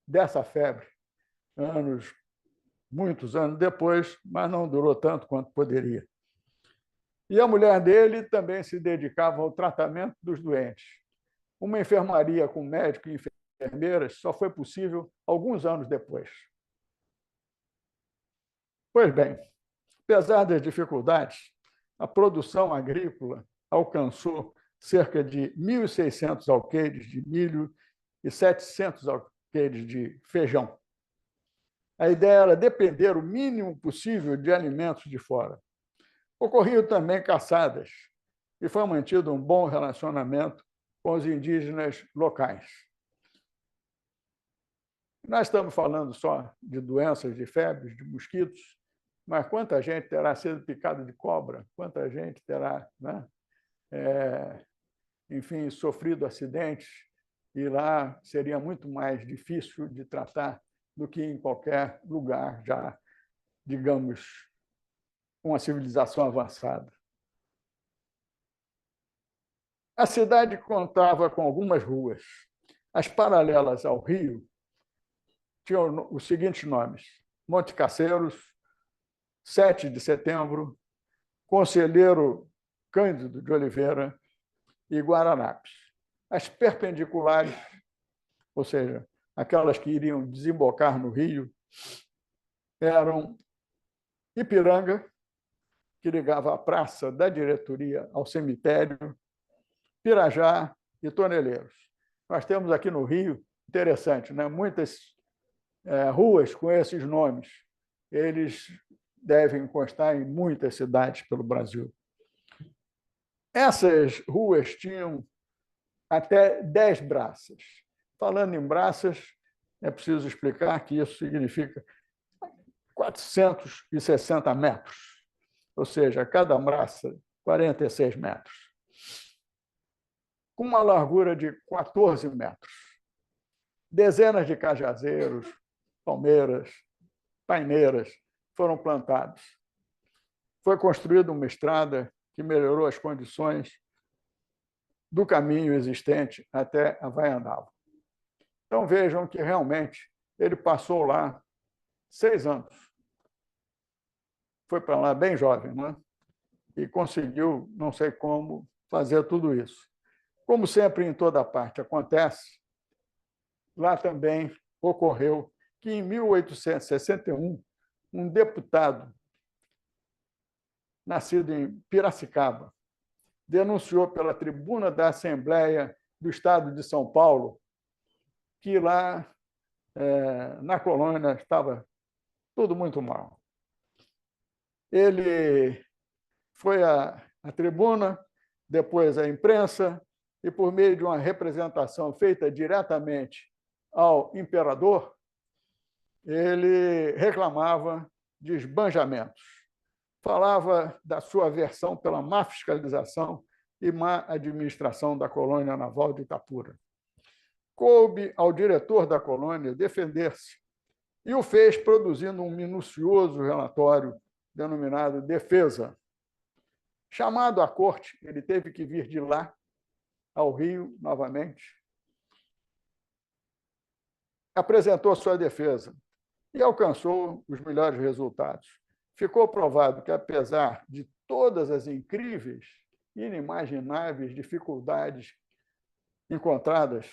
dessa febre, muitos anos depois, mas não durou tanto quanto poderia. E a mulher dele também se dedicava ao tratamento dos doentes. Uma enfermaria com médico e enfermeiras só foi possível alguns anos depois. Pois bem, apesar das dificuldades, a produção agrícola alcançou cerca de 1.600 alqueires de milho e 700 alqueires de feijão. A ideia era depender o mínimo possível de alimentos de fora. Ocorriam também caçadas e foi mantido um bom relacionamento com os indígenas locais. Nós estamos falando só de doenças, de febres, de mosquitos, mas quanta gente terá sido picada de cobra, quanta gente terá, né, enfim, sofrido acidentes, e lá seria muito mais difícil de tratar do que em qualquer lugar já, digamos, com uma civilização avançada. A cidade contava com algumas ruas. As paralelas ao rio tinham os seguintes nomes: Monte Caceiros, 7 de Setembro, Conselheiro Cândido de Oliveira e Guaranapes. As perpendiculares, ou seja, aquelas que iriam desembocar no rio, eram Ipiranga, que ligava a praça da diretoria ao cemitério, Pirajá e Toneleiros. Nós temos aqui no Rio, interessante, né? Muitas ruas com esses nomes. Eles devem constar em muitas cidades pelo Brasil. Essas ruas tinham até 10 braças. Falando em braças, é preciso explicar que isso significa 460 metros, ou seja, cada braça, 46 metros, com uma largura de 14 metros. Dezenas de cajazeiros, palmeiras, paineiras foram plantados. Foi construída uma estrada que melhorou as condições do caminho existente até Havaianava. Então, vejam que realmente ele passou lá 6 anos. Foi para lá bem jovem, né? E conseguiu, não sei como, fazer tudo isso. Como sempre em toda parte acontece, lá também ocorreu que, em 1861, um deputado, nascido em Piracicaba, denunciou pela tribuna da Assembleia do Estado de São Paulo que lá, na colônia, estava tudo muito mal. Ele foi à tribuna, depois à imprensa, e, por meio de uma representação feita diretamente ao imperador, ele reclamava de esbanjamentos. Falava da sua aversão pela má fiscalização e má administração da colônia naval de Itapura. Coube ao diretor da colônia defender-se e o fez produzindo um minucioso relatório denominado Defesa. Chamado à corte, ele teve que vir de lá ao Rio novamente. Apresentou sua defesa e alcançou os melhores resultados. Ficou provado que, apesar de todas as incríveis e inimagináveis dificuldades encontradas,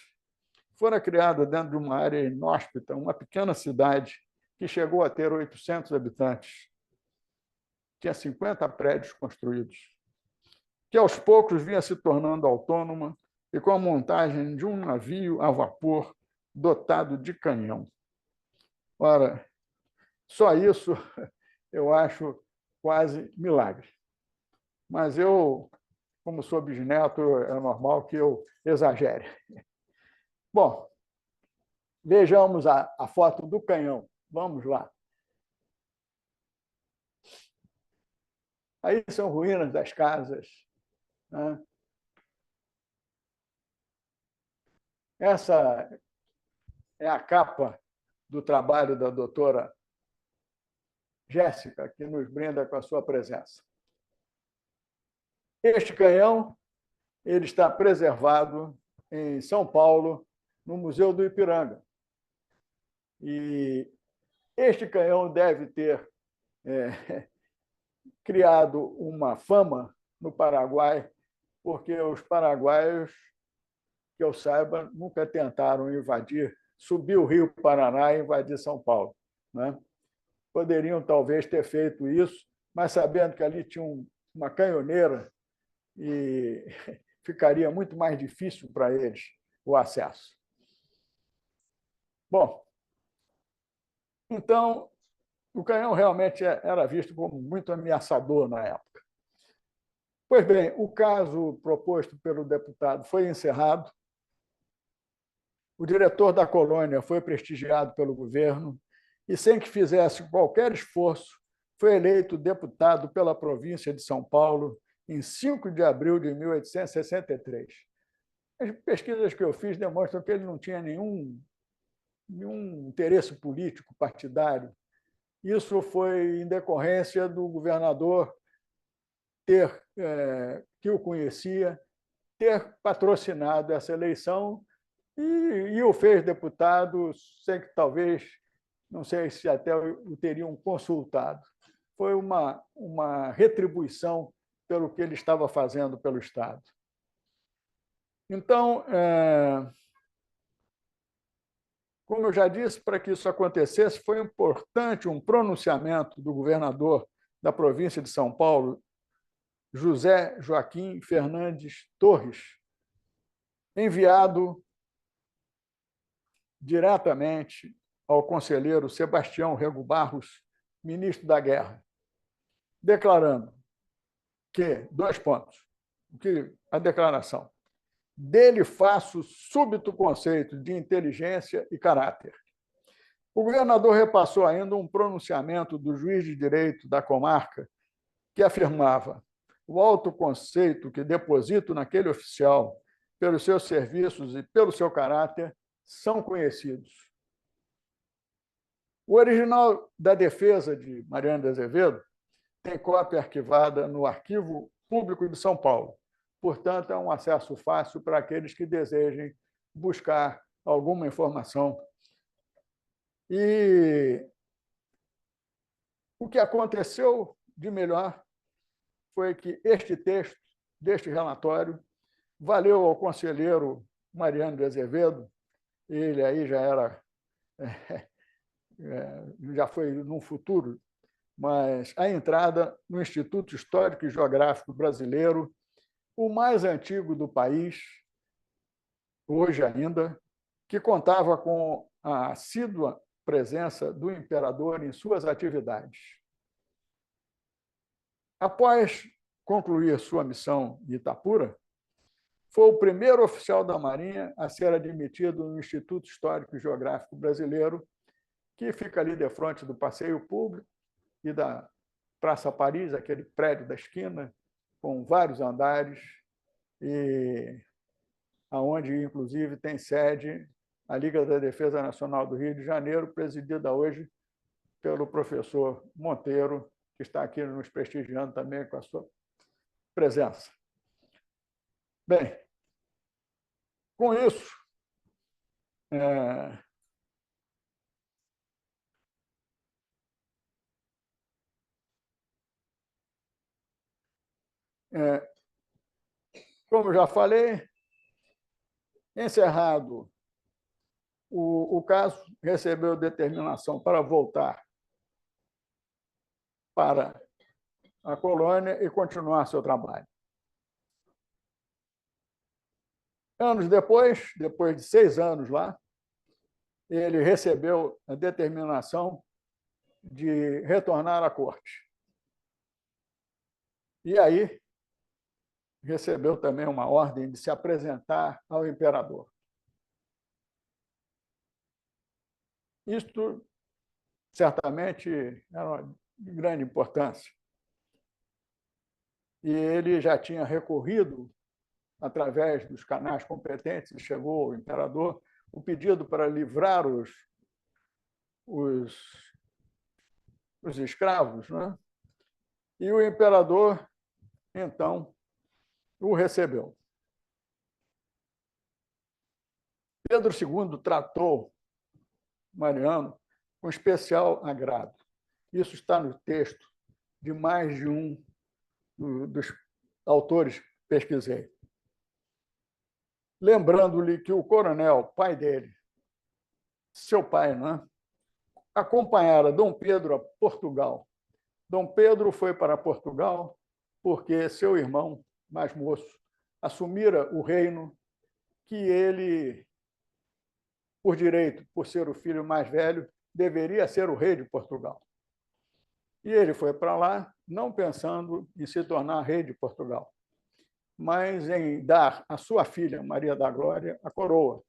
fora criada dentro de uma área inóspita, uma pequena cidade que chegou a ter 800 habitantes. Tinha 50 prédios construídos, que aos poucos vinha se tornando autônoma e com a montagem de um navio a vapor dotado de canhão. Ora, só isso eu acho quase milagre. Mas eu, como sou bisneto, é normal que eu exagere. Bom, vejamos a foto do canhão. Vamos lá. Aí são ruínas das casas, né? Essa é a capa do trabalho da doutora Jéssica, que nos brinda com a sua presença. Este canhão ele está preservado em São Paulo, no Museu do Ipiranga. E este canhão deve ter criado uma fama no Paraguai, porque os paraguaios, que eu saiba, nunca tentaram subir o Rio Paraná e invadir São Paulo, né? Poderiam, talvez, ter feito isso, mas sabendo que ali tinha uma canhoneira e ficaria muito mais difícil para eles o acesso. Bom, então, o canhão realmente era visto como muito ameaçador na época. Pois bem, o caso proposto pelo deputado foi encerrado, o diretor da colônia foi prestigiado pelo governo e, sem que fizesse qualquer esforço, foi eleito deputado pela província de São Paulo em 5 de abril de 1863. As pesquisas que eu fiz demonstram que ele não tinha nenhum interesse político partidário. Isso foi em decorrência do governador que o conhecia, ter patrocinado essa eleição e o fez deputado sem que talvez, não sei se até o teriam consultado. Foi uma retribuição pelo que ele estava fazendo pelo Estado. Então, como eu já disse, para que isso acontecesse, foi importante um pronunciamento do governador da província de São Paulo, José Joaquim Fernandes Torres, enviado diretamente ao conselheiro Sebastião Rego Barros, ministro da Guerra, declarando que, 2 pontos, a declaração, dele faço súbito conceito de inteligência e caráter. O governador repassou ainda um pronunciamento do juiz de direito da comarca que afirmava: o alto conceito que deposito naquele oficial pelos seus serviços e pelo seu caráter são conhecidos. O original da defesa de Mariano de Azevedo tem cópia arquivada no Arquivo Público de São Paulo. Portanto, é um acesso fácil para aqueles que desejem buscar alguma informação. E o que aconteceu de melhor foi que este texto, deste relatório, valeu ao conselheiro Mariano de Azevedo, ele aí já foi no futuro, mas a entrada no Instituto Histórico e Geográfico Brasileiro, o mais antigo do país, hoje ainda, que contava com a assídua presença do imperador em suas atividades. Após concluir sua missão em Itapura, foi o primeiro oficial da Marinha a ser admitido no Instituto Histórico e Geográfico Brasileiro, que fica ali de frente do Passeio Público e da Praça Paris, aquele prédio da esquina, com vários andares, e aonde, inclusive, tem sede a Liga da Defesa Nacional do Rio de Janeiro, presidida hoje pelo professor Monteiro, que está aqui nos prestigiando também com a sua presença. Bem, com isso, como já falei, encerrado o caso, recebeu determinação para voltar para a colônia e continuar seu trabalho. Anos depois de 6 anos lá, ele recebeu a determinação de retornar à corte. E aí recebeu também uma ordem de se apresentar ao imperador. Isto, certamente, era de grande importância. E ele já tinha recorrido, através dos canais competentes, e chegou ao imperador o pedido para livrar os escravos, né? E o imperador, então, o recebeu. Pedro II tratou Mariano com especial agrado. Isso está no texto de mais de um dos autores que pesquisei. Lembrando-lhe que o coronel, pai dele, seu pai, né, acompanhara Dom Pedro a Portugal. Dom Pedro foi para Portugal porque seu irmão, mais moço, assumira o reino que ele, por direito, por ser o filho mais velho, deveria ser o rei de Portugal. E ele foi para lá não pensando em se tornar rei de Portugal, mas em dar à sua filha, Maria da Glória, a coroa.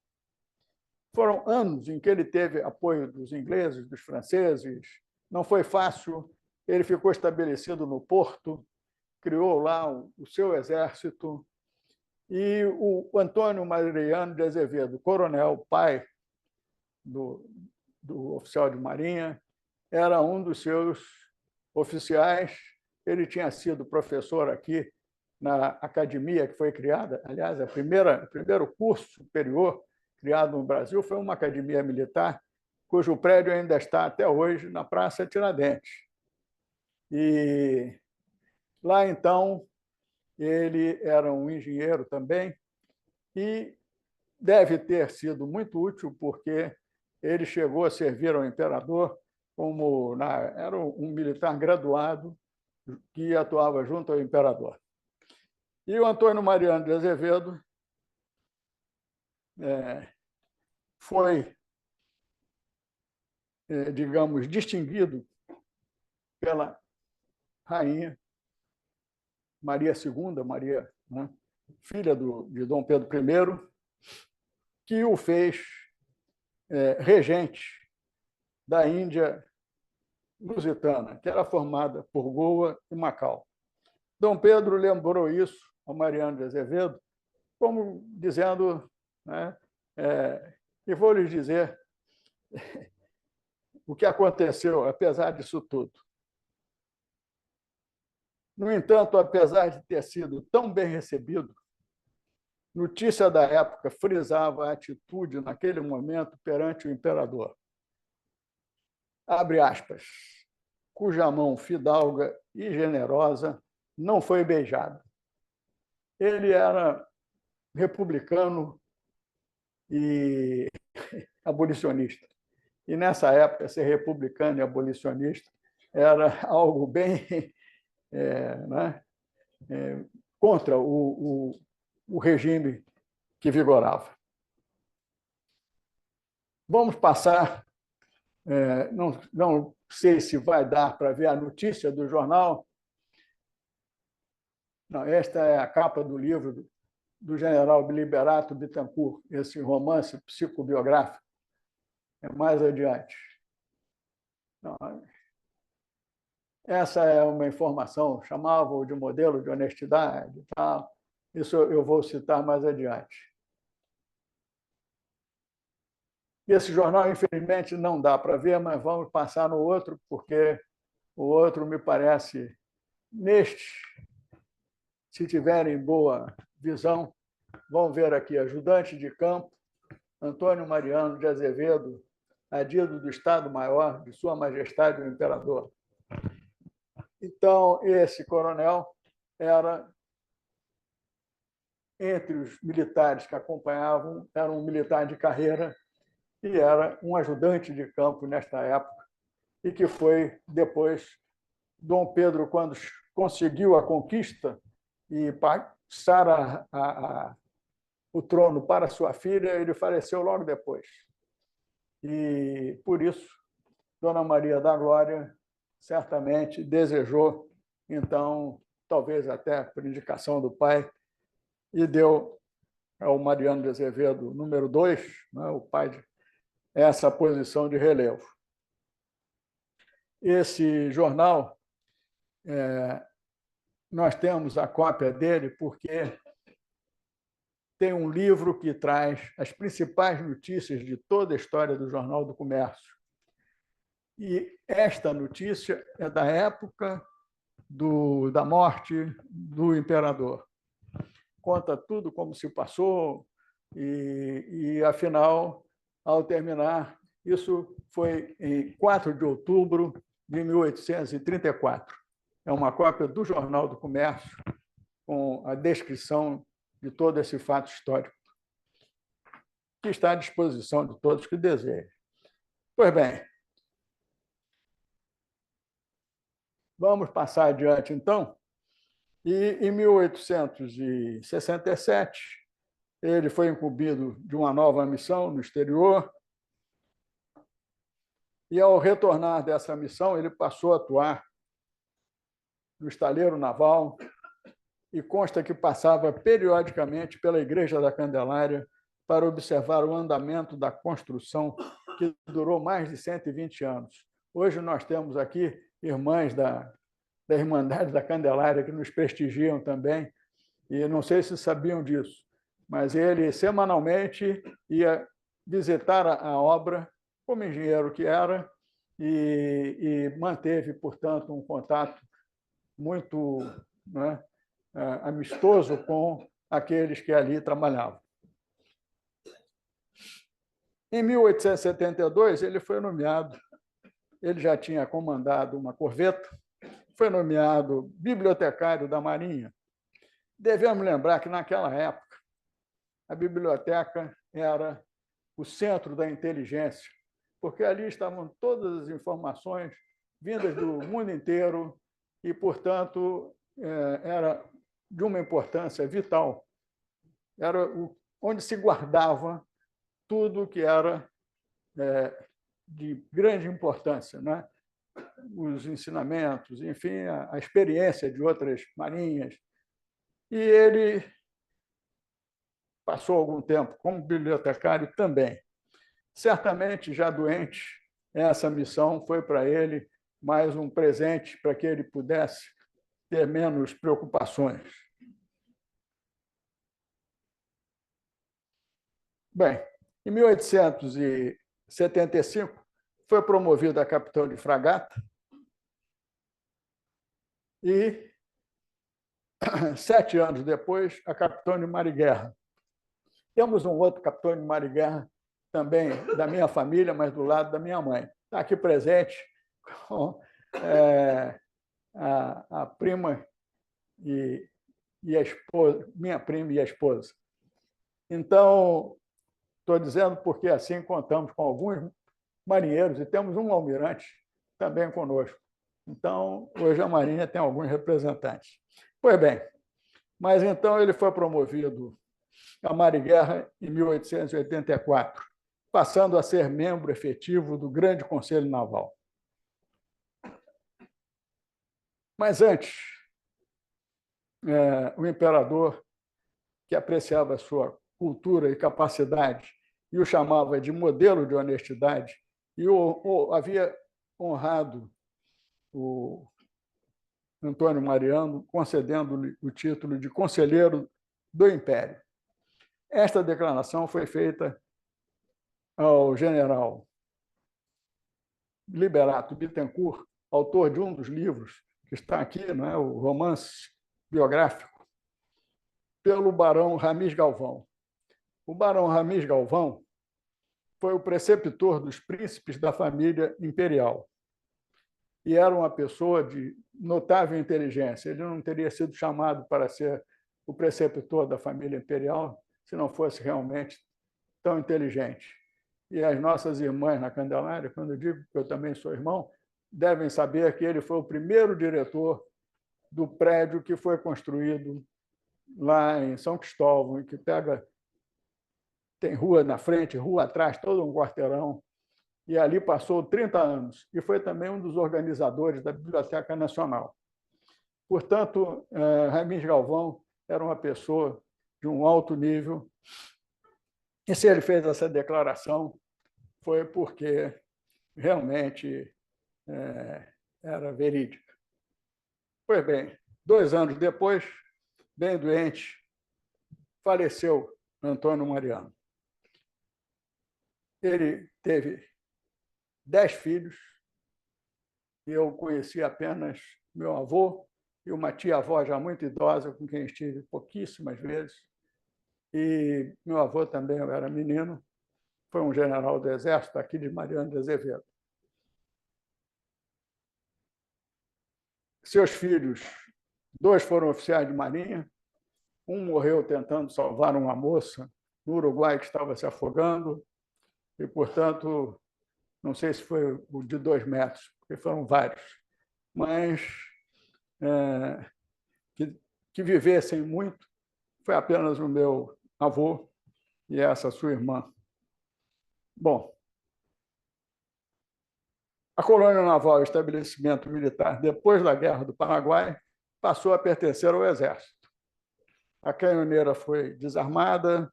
Foram anos em que ele teve apoio dos ingleses, dos franceses, não foi fácil, ele ficou estabelecido no Porto, criou lá o seu exército, e o Antônio Mariano de Azevedo, coronel, pai do oficial de marinha, era um dos seus oficiais. Ele tinha sido professor aqui na academia que foi criada, aliás, o primeiro curso superior criado no Brasil foi uma academia militar, cujo prédio ainda está até hoje na Praça Tiradentes. E lá, então, ele era um engenheiro também e deve ter sido muito útil, porque ele chegou a servir ao imperador era um militar graduado que atuava junto ao imperador. E o Antônio Mariano de Azevedo foi, digamos, distinguido pela rainha Maria II, Maria, né, filha de Dom Pedro I, que o fez regente da Índia Lusitana, que era formada por Goa e Macau. Dom Pedro lembrou isso a Mariano de Azevedo, como dizendo, né, e vou lhes dizer o que aconteceu, apesar disso tudo. No entanto, apesar de ter sido tão bem recebido, notícia da época frisava a atitude naquele momento perante o imperador. Abre aspas, cuja mão fidalga e generosa não foi beijada. Ele era republicano e abolicionista. E, nessa época, ser republicano e abolicionista era algo bem contra o regime que vigorava. Vamos passar, não sei se vai dar para ver a notícia do jornal, Não, esta é a capa do livro do general Liberato Bittencourt, esse romance psicobiográfico. É mais adiante. Não, essa é uma informação, chamavam de modelo de honestidade. Tal. Isso eu vou citar mais adiante. Esse jornal, infelizmente, não dá para ver, mas vamos passar no outro, porque o outro me parece, neste, se tiverem boa visão, vão ver aqui, ajudante de campo, Antônio Mariano de Azevedo, adido do Estado-Maior de Sua Majestade o Imperador. Então, esse coronel era, entre os militares que acompanhavam, era um militar de carreira e era um ajudante de campo nesta época, e que foi depois, Dom Pedro, quando conseguiu a conquista e passar o trono para sua filha, ele faleceu logo depois. E, por isso, Dona Maria da Glória certamente desejou, então, talvez até por indicação do pai, e deu ao Mariano de Azevedo, número 2, né, o pai, essa posição de relevo. Esse jornal, nós temos a cópia dele porque tem um livro que traz as principais notícias de toda a história do Jornal do Comércio. E esta notícia é da época da morte do imperador. Conta tudo como se passou e afinal, ao terminar, isso foi em 4 de outubro de 1834. É uma cópia do Jornal do Comércio com a descrição de todo esse fato histórico, que está à disposição de todos que desejem. Pois bem, vamos passar adiante, então. E, em 1867, ele foi incumbido de uma nova missão no exterior, e, ao retornar dessa missão, ele passou a atuar no estaleiro naval, e consta que passava periodicamente pela Igreja da Candelária para observar o andamento da construção, que durou mais de 120 anos. Hoje nós temos aqui irmãs da Irmandade da Candelária que nos prestigiam também, e não sei se sabiam disso, mas ele semanalmente ia visitar a obra como engenheiro que era e manteve, portanto, um contato muito, né, amistoso com aqueles que ali trabalhavam. Em 1872, ele foi nomeado, ele já tinha comandado uma corveta, foi nomeado bibliotecário da Marinha. Devemos lembrar que, naquela época, a biblioteca era o centro da inteligência, porque ali estavam todas as informações vindas do mundo inteiro e, portanto, era de uma importância vital. Era onde se guardava tudo que era de grande importância, né? Os ensinamentos, enfim, a experiência de outras marinhas. E ele passou algum tempo como bibliotecário também. Certamente, já doente, essa missão foi para ele mais um presente para que ele pudesse ter menos preocupações. Bem, em 1875, foi promovido a capitão de fragata e, 7 anos depois, a capitão de mar e guerra. Temos um outro capitão de mar e guerra, também da minha família, mas do lado da minha mãe. Está aqui presente com a prima e a esposa, minha prima e a esposa. Então, estou dizendo porque assim contamos com alguns marinheiros e temos um almirante também conosco. Então, hoje a Marinha tem alguns representantes. Pois bem, mas então ele foi promovido a mar e guerra em 1884, passando a ser membro efetivo do Grande Conselho Naval. Mas antes, o imperador, que apreciava a sua cultura e capacidade e o chamava de modelo de honestidade, e havia honrado o Antônio Mariano, concedendo-lhe o título de conselheiro do Império. Esta declaração foi feita ao general Liberato Bittencourt, autor de um dos livros que está aqui, não é, o romance biográfico, pelo barão Ramis Galvão. O barão Ramis Galvão foi o preceptor dos príncipes da família imperial e era uma pessoa de notável inteligência. Ele não teria sido chamado para ser o preceptor da família imperial se não fosse realmente tão inteligente. E as nossas irmãs na Candelária, quando eu digo que eu também sou irmão, devem saber que ele foi o primeiro diretor do prédio que foi construído lá em São Cristóvão, que tem rua na frente, rua atrás, todo um quarteirão, e ali passou 30 anos, e foi também um dos organizadores da Biblioteca Nacional. Portanto, Ramis Galvão era uma pessoa de um alto nível, e se ele fez essa declaração, foi porque realmente era verídica. Pois bem, 2 anos depois, bem doente, faleceu Antônio Mariano. Ele teve 10 filhos, e eu conheci apenas meu avô e uma tia-avó já muito idosa, com quem estive pouquíssimas vezes. E meu avô também, eu era menino, foi um general do Exército aqui de Mariano de Azevedo. Seus filhos, 2 foram oficiais de marinha, um morreu tentando salvar uma moça no Uruguai que estava se afogando, e, portanto, não sei se foi o de 2 metros, porque foram vários, mas que vivessem muito foi apenas o meu avô e essa sua irmã. Bom, a colônia naval e o estabelecimento militar, depois da Guerra do Paraguai, passou a pertencer ao Exército. A canhoneira foi desarmada,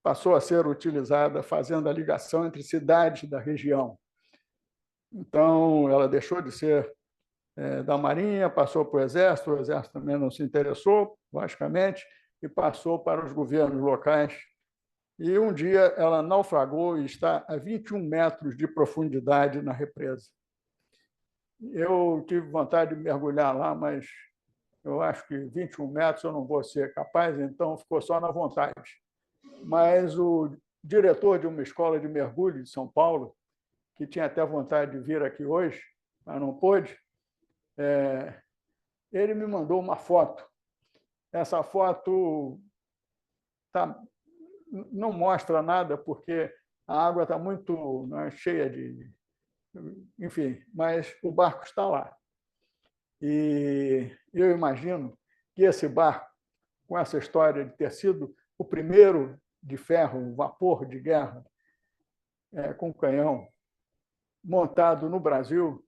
passou a ser utilizada fazendo a ligação entre cidades da região. Então, ela deixou de ser da Marinha, passou para o Exército também não se interessou, logicamente, e passou para os governos locais. E um dia ela naufragou e está a 21 metros de profundidade na represa. Eu tive vontade de mergulhar lá, mas eu acho que 21 metros eu não vou ser capaz, então ficou só na vontade. Mas o diretor de uma escola de mergulho de São Paulo, que tinha até vontade de vir aqui hoje, mas não pôde, ele me mandou uma foto. Essa foto não mostra nada, porque a água está muito cheia de... Enfim, mas o barco está lá. E eu imagino que esse barco, com essa história de ter sido o primeiro de ferro, um vapor de guerra, com canhão, montado no Brasil,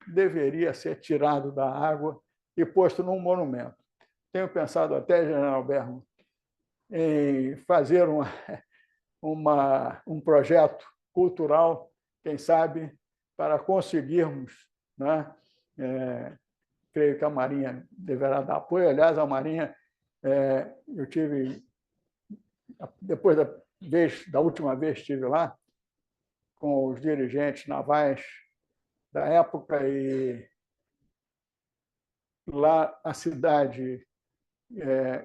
deveria ser tirado da água e posto num monumento. Tenho pensado até, General Berman, em fazer um projeto cultural, quem sabe, para conseguirmos, né? Creio que a Marinha deverá dar apoio. Aliás, a Marinha, eu tive, depois da última vez estive lá, com os dirigentes navais da época, e lá a cidade,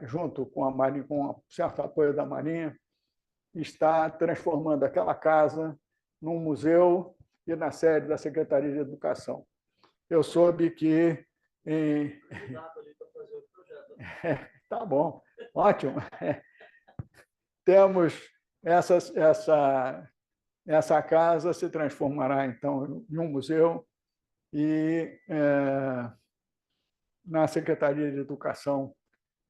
junto com a Marinha, com um certo apoio da Marinha, está transformando aquela casa num museu e na sede da Secretaria de Educação. Eu soube que... Tá bom, ótimo. Temos essa casa se transformará, então, em um museu e na Secretaria de Educação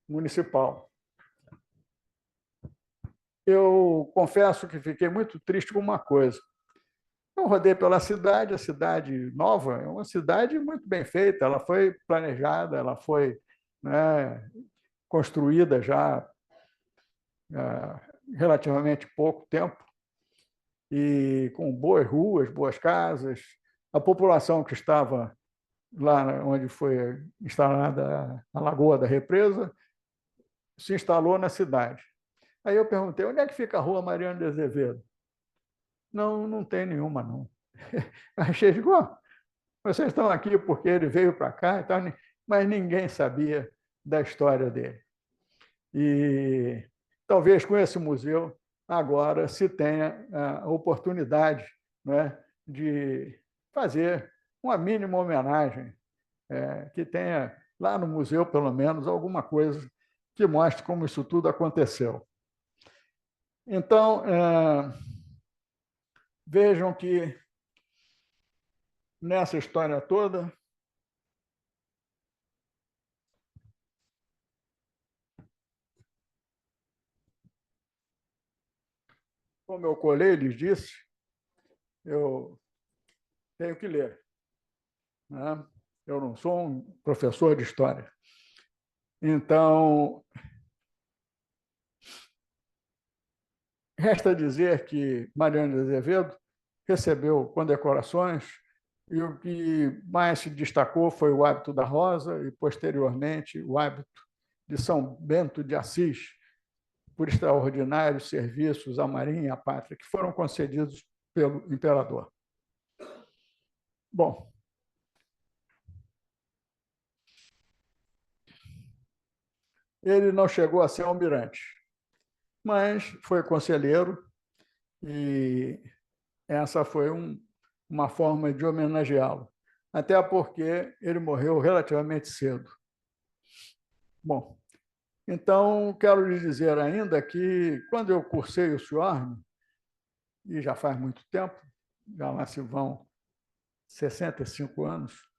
Municipal. Eu confesso que fiquei muito triste com uma coisa. Eu rodei pela cidade, a cidade nova é uma cidade muito bem feita, ela foi planejada, ela foi, né, construída já há relativamente pouco tempo, e com boas ruas, boas casas. A população que estava lá onde foi instalada a Lagoa da Represa se instalou na cidade. Aí eu perguntei, onde é que fica a Rua Mariano de Azevedo? Não, não tem nenhuma, não. Achei, digo, vocês estão aqui porque ele veio para cá, mas ninguém sabia da história dele. E talvez com esse museu agora se tenha a oportunidade, né, de fazer uma mínima homenagem, que tenha lá no museu, pelo menos, alguma coisa que mostre como isso tudo aconteceu. Então, vejam que nessa história toda, como eu colei, lhes disse, eu tenho que ler, né? Eu não sou um professor de história. Então, resta dizer que Mariano de Azevedo recebeu condecorações e o que mais se destacou foi o hábito da rosa e, posteriormente, o hábito de São Bento de Assis, por extraordinários serviços à Marinha e à Pátria, que foram concedidos pelo imperador. Bom, ele não chegou a ser almirante, mas foi conselheiro e essa foi uma forma de homenageá-lo, até porque ele morreu relativamente cedo. Bom, então, quero lhe dizer ainda que, quando eu cursei o SUORM, e já faz muito tempo, já lá se vão 65 anos,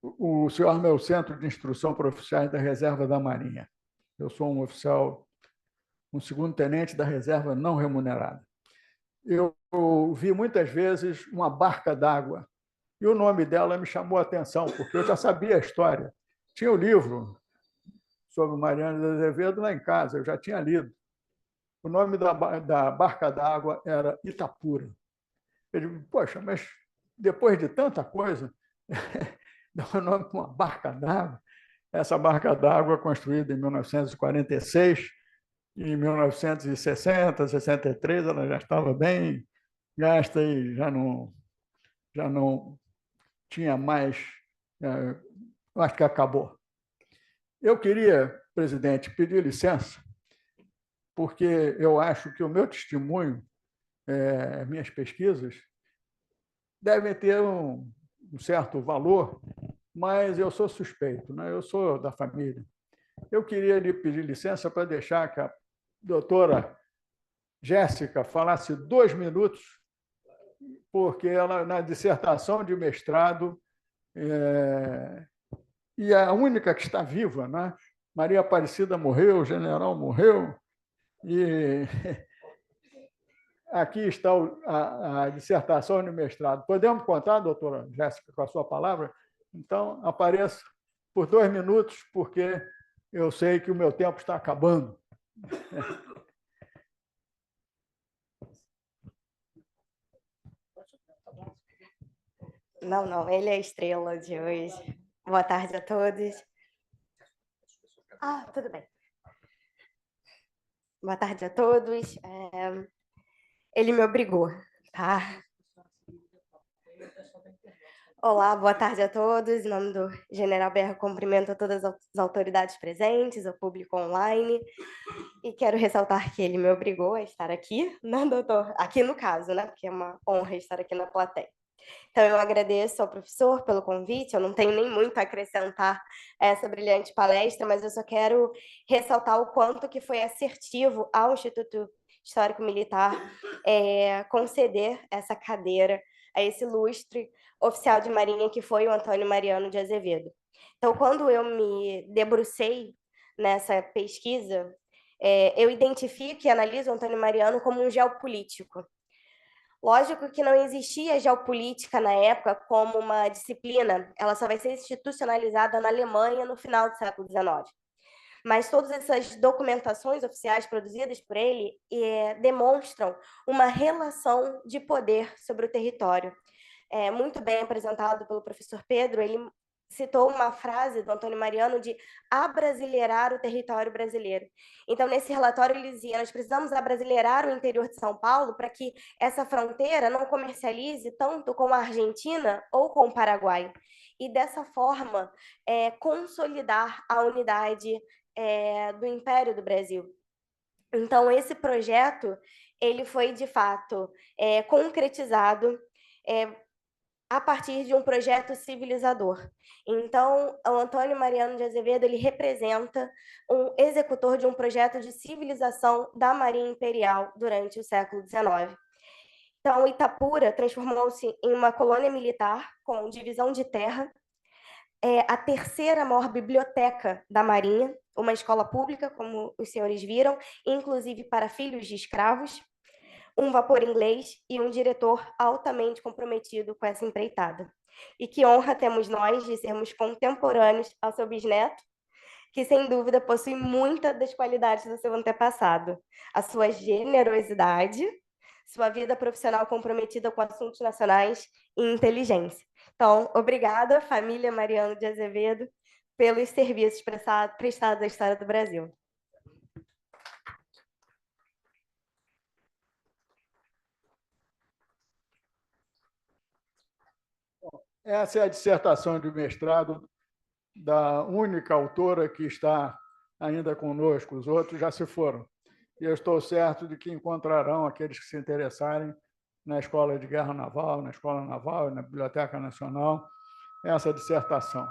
o SUORM é o Centro de Instrução para Oficiais da Reserva da Marinha. Eu sou um oficial, um segundo-tenente da reserva não remunerada. Eu vi muitas vezes uma barca d'água, e o nome dela me chamou a atenção, porque eu já sabia a história. Tinha o livro sobre Mariano de Azevedo lá em casa, eu já tinha lido. O nome da barca d'água era Itapura. Eu digo, poxa, mas depois de tanta coisa, dá o nome para uma barca d'água. Essa barca d'água, construída em 1946, e em 1960, 63, ela já estava bem gasta e já não tinha mais, acho que acabou. Eu queria, presidente, pedir licença, porque eu acho que o meu testemunho, minhas pesquisas, devem ter um certo valor, mas eu sou suspeito, né? Eu sou da família. Eu queria lhe pedir licença para deixar que a doutora Jéssica falasse 2 minutos, porque ela, na dissertação de mestrado, e a única que está viva, né? Maria Aparecida morreu, o general morreu, e aqui está a dissertação de mestrado. Podemos contar, doutora Jéssica, com a sua palavra? Então, apareça por 2 minutos, porque eu sei que o meu tempo está acabando. Não, ele é a estrela de hoje. Boa tarde a todos. Tudo bem. Boa tarde a todos. Ele me obrigou, tá? Olá, boa tarde a todos. Em nome do General Berra, cumprimento a todas as autoridades presentes, ao público online. E quero ressaltar que ele me obrigou a estar aqui, né, doutor? Aqui no caso, né? Porque é uma honra estar aqui na plateia. Então, eu agradeço ao professor pelo convite, eu não tenho nem muito a acrescentar a essa brilhante palestra, mas eu só quero ressaltar o quanto que foi assertivo ao Instituto Histórico Militar conceder essa cadeira a esse ilustre oficial de marinha que foi o Antônio Mariano de Azevedo. Então, quando eu me debrucei nessa pesquisa, eu identifico e analiso o Antônio Mariano como um geopolítico. Lógico que não existia geopolítica na época como uma disciplina, ela só vai ser institucionalizada na Alemanha no final do século XIX. mas todas essas documentações oficiais produzidas por ele demonstram uma relação de poder sobre o território. Muito bem apresentado pelo professor Pedro, ele citou uma frase do Antônio Mariano de abrasileirar o território brasileiro. Então, nesse relatório, ele dizia: nós precisamos abrasileirar o interior de São Paulo para que essa fronteira não comercialize tanto com a Argentina ou com o Paraguai. E, dessa forma, consolidar a unidade do Império do Brasil. Então, esse projeto ele foi, de fato, concretizado a partir de um projeto civilizador. Então, o Antônio Mariano de Azevedo ele representa um executor de um projeto de civilização da Marinha Imperial durante o século XIX. Então, Itapura transformou-se em uma colônia militar com divisão de terra, a terceira maior biblioteca da Marinha, uma escola pública, como os senhores viram, inclusive para filhos de escravos, um vapor inglês e um diretor altamente comprometido com essa empreitada. E que honra temos nós de sermos contemporâneos ao seu bisneto, que sem dúvida possui muitas das qualidades do seu antepassado. A sua generosidade, sua vida profissional comprometida com assuntos nacionais e inteligência. Então, obrigada, família Mariano de Azevedo, pelos serviços prestados à história do Brasil. Essa é a dissertação de mestrado da única autora que está ainda conosco, os outros já se foram. E eu estou certo de que encontrarão aqueles que se interessarem na Escola de Guerra Naval, na Escola Naval e na Biblioteca Nacional, essa dissertação.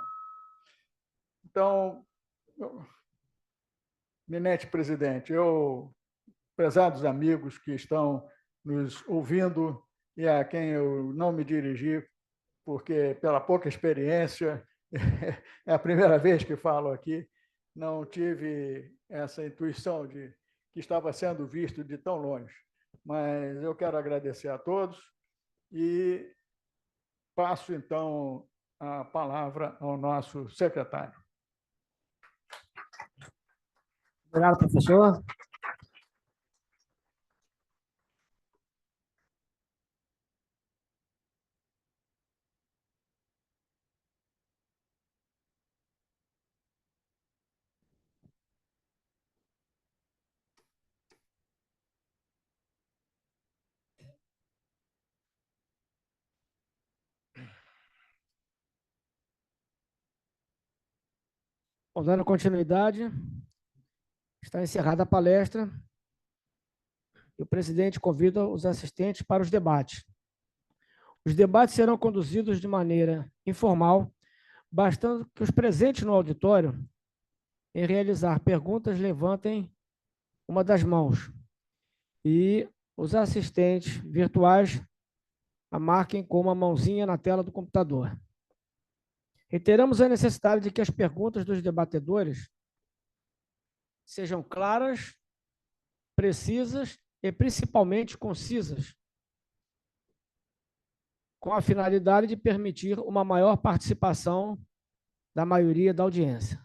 Então, eminente presidente, prezados amigos que estão nos ouvindo e a quem eu não me dirigi, porque pela pouca experiência, é a primeira vez que falo aqui, não tive essa intuição de que estava sendo visto de tão longe. Mas eu quero agradecer a todos e passo, então, a palavra ao nosso secretário. Obrigado, professor. Bom, dando continuidade, está encerrada a palestra e o presidente convida os assistentes para os debates. Os debates serão conduzidos de maneira informal, bastando que os presentes no auditório, em realizar perguntas, levantem uma das mãos e os assistentes virtuais a marquem com uma mãozinha na tela do computador. Reiteramos a necessidade de que as perguntas dos debatedores sejam claras, precisas e principalmente concisas, com a finalidade de permitir uma maior participação da maioria da audiência.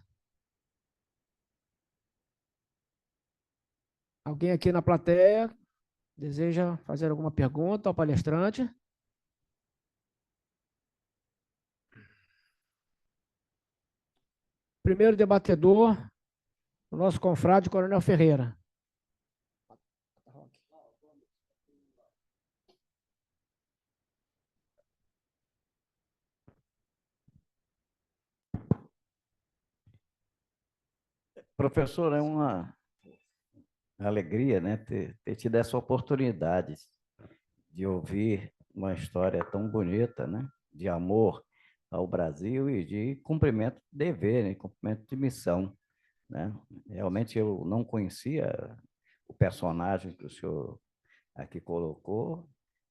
Alguém aqui na plateia deseja fazer alguma pergunta ao palestrante? Primeiro debatedor, o nosso confrade Coronel Ferreira. Professor, é uma alegria, né, ter tido essa oportunidade de ouvir uma história tão bonita, né, de amor ao Brasil e de cumprimento de dever, né, cumprimento de missão, né? Realmente eu não conhecia o personagem que o senhor aqui colocou,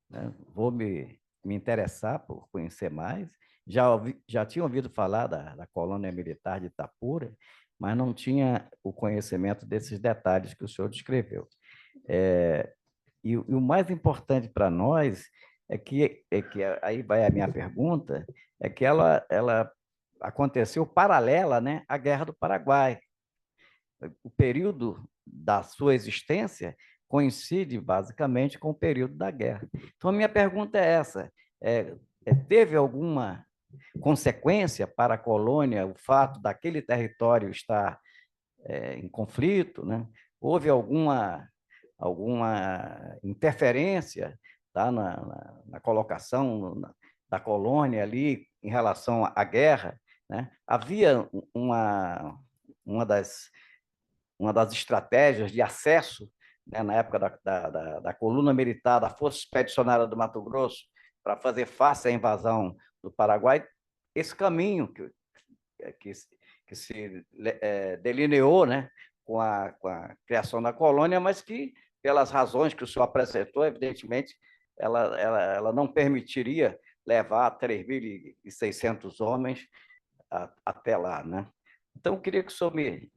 né? Vou me interessar por conhecer mais. Já tinha ouvido falar da colônia militar de Itapura, mas não tinha o conhecimento desses detalhes que o senhor descreveu. E o mais importante para nós é que aí vai a minha pergunta, é que ela aconteceu paralela, né, à Guerra do Paraguai. o período da sua existência coincide basicamente com o período da guerra. Então, a minha pergunta é essa: teve alguma consequência para a colônia o fato daquele território estar em conflito, né? Houve alguma interferência, tá, na colocação da colônia ali em relação à guerra, né? Havia uma das estratégias de acesso, né, na época da coluna militar da Força Expedicionária do Mato Grosso, para fazer face à invasão do Paraguai, esse caminho que se delineou, né, com a criação da colônia, mas que, pelas razões que o senhor apresentou, evidentemente, ela não permitiria levar 3.600 homens até lá, né? Então, eu queria que o senhor me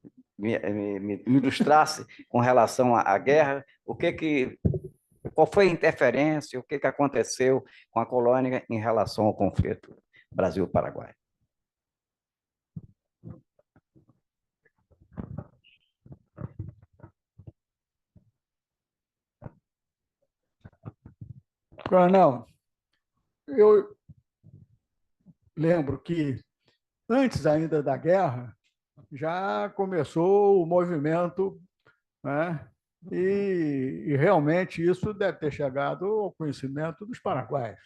ilustrasse com relação à guerra, qual foi a interferência, o que aconteceu com a colônia em relação ao conflito Brasil-Paraguai. Coronel, eu lembro que antes ainda da guerra já começou o movimento, né? E realmente isso deve ter chegado ao conhecimento dos paraguaios.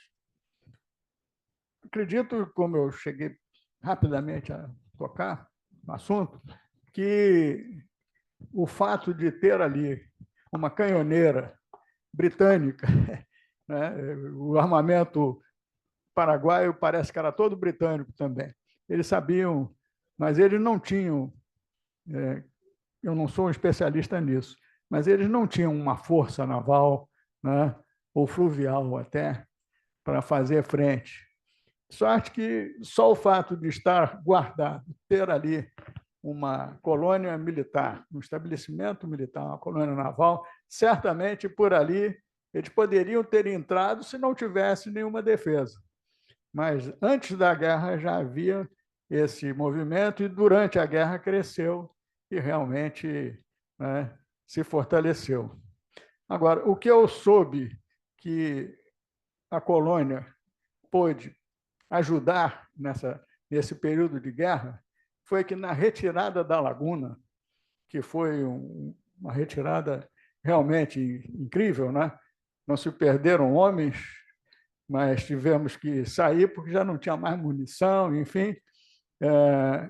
Acredito, como eu cheguei rapidamente a tocar no assunto, que o fato de ter ali uma canhoneira britânica, né? O armamento paraguaio parece que era todo britânico também. Eles sabiam, mas eles não tinham, eu não sou um especialista nisso, mas eles não tinham uma força naval, né, ou fluvial até, para fazer frente. Sorte que só o fato de estar guardado, ter ali uma colônia militar, um estabelecimento militar, uma colônia naval, certamente por ali eles poderiam ter entrado se não tivesse nenhuma defesa. Mas antes da guerra já havia esse movimento e durante a guerra cresceu e realmente, né, se fortaleceu. Agora, o que eu soube que a colônia pôde ajudar nesse período de guerra foi que na retirada da laguna, que foi uma retirada realmente incrível, né? Não se perderam homens, mas tivemos que sair porque já não tinha mais munição, enfim,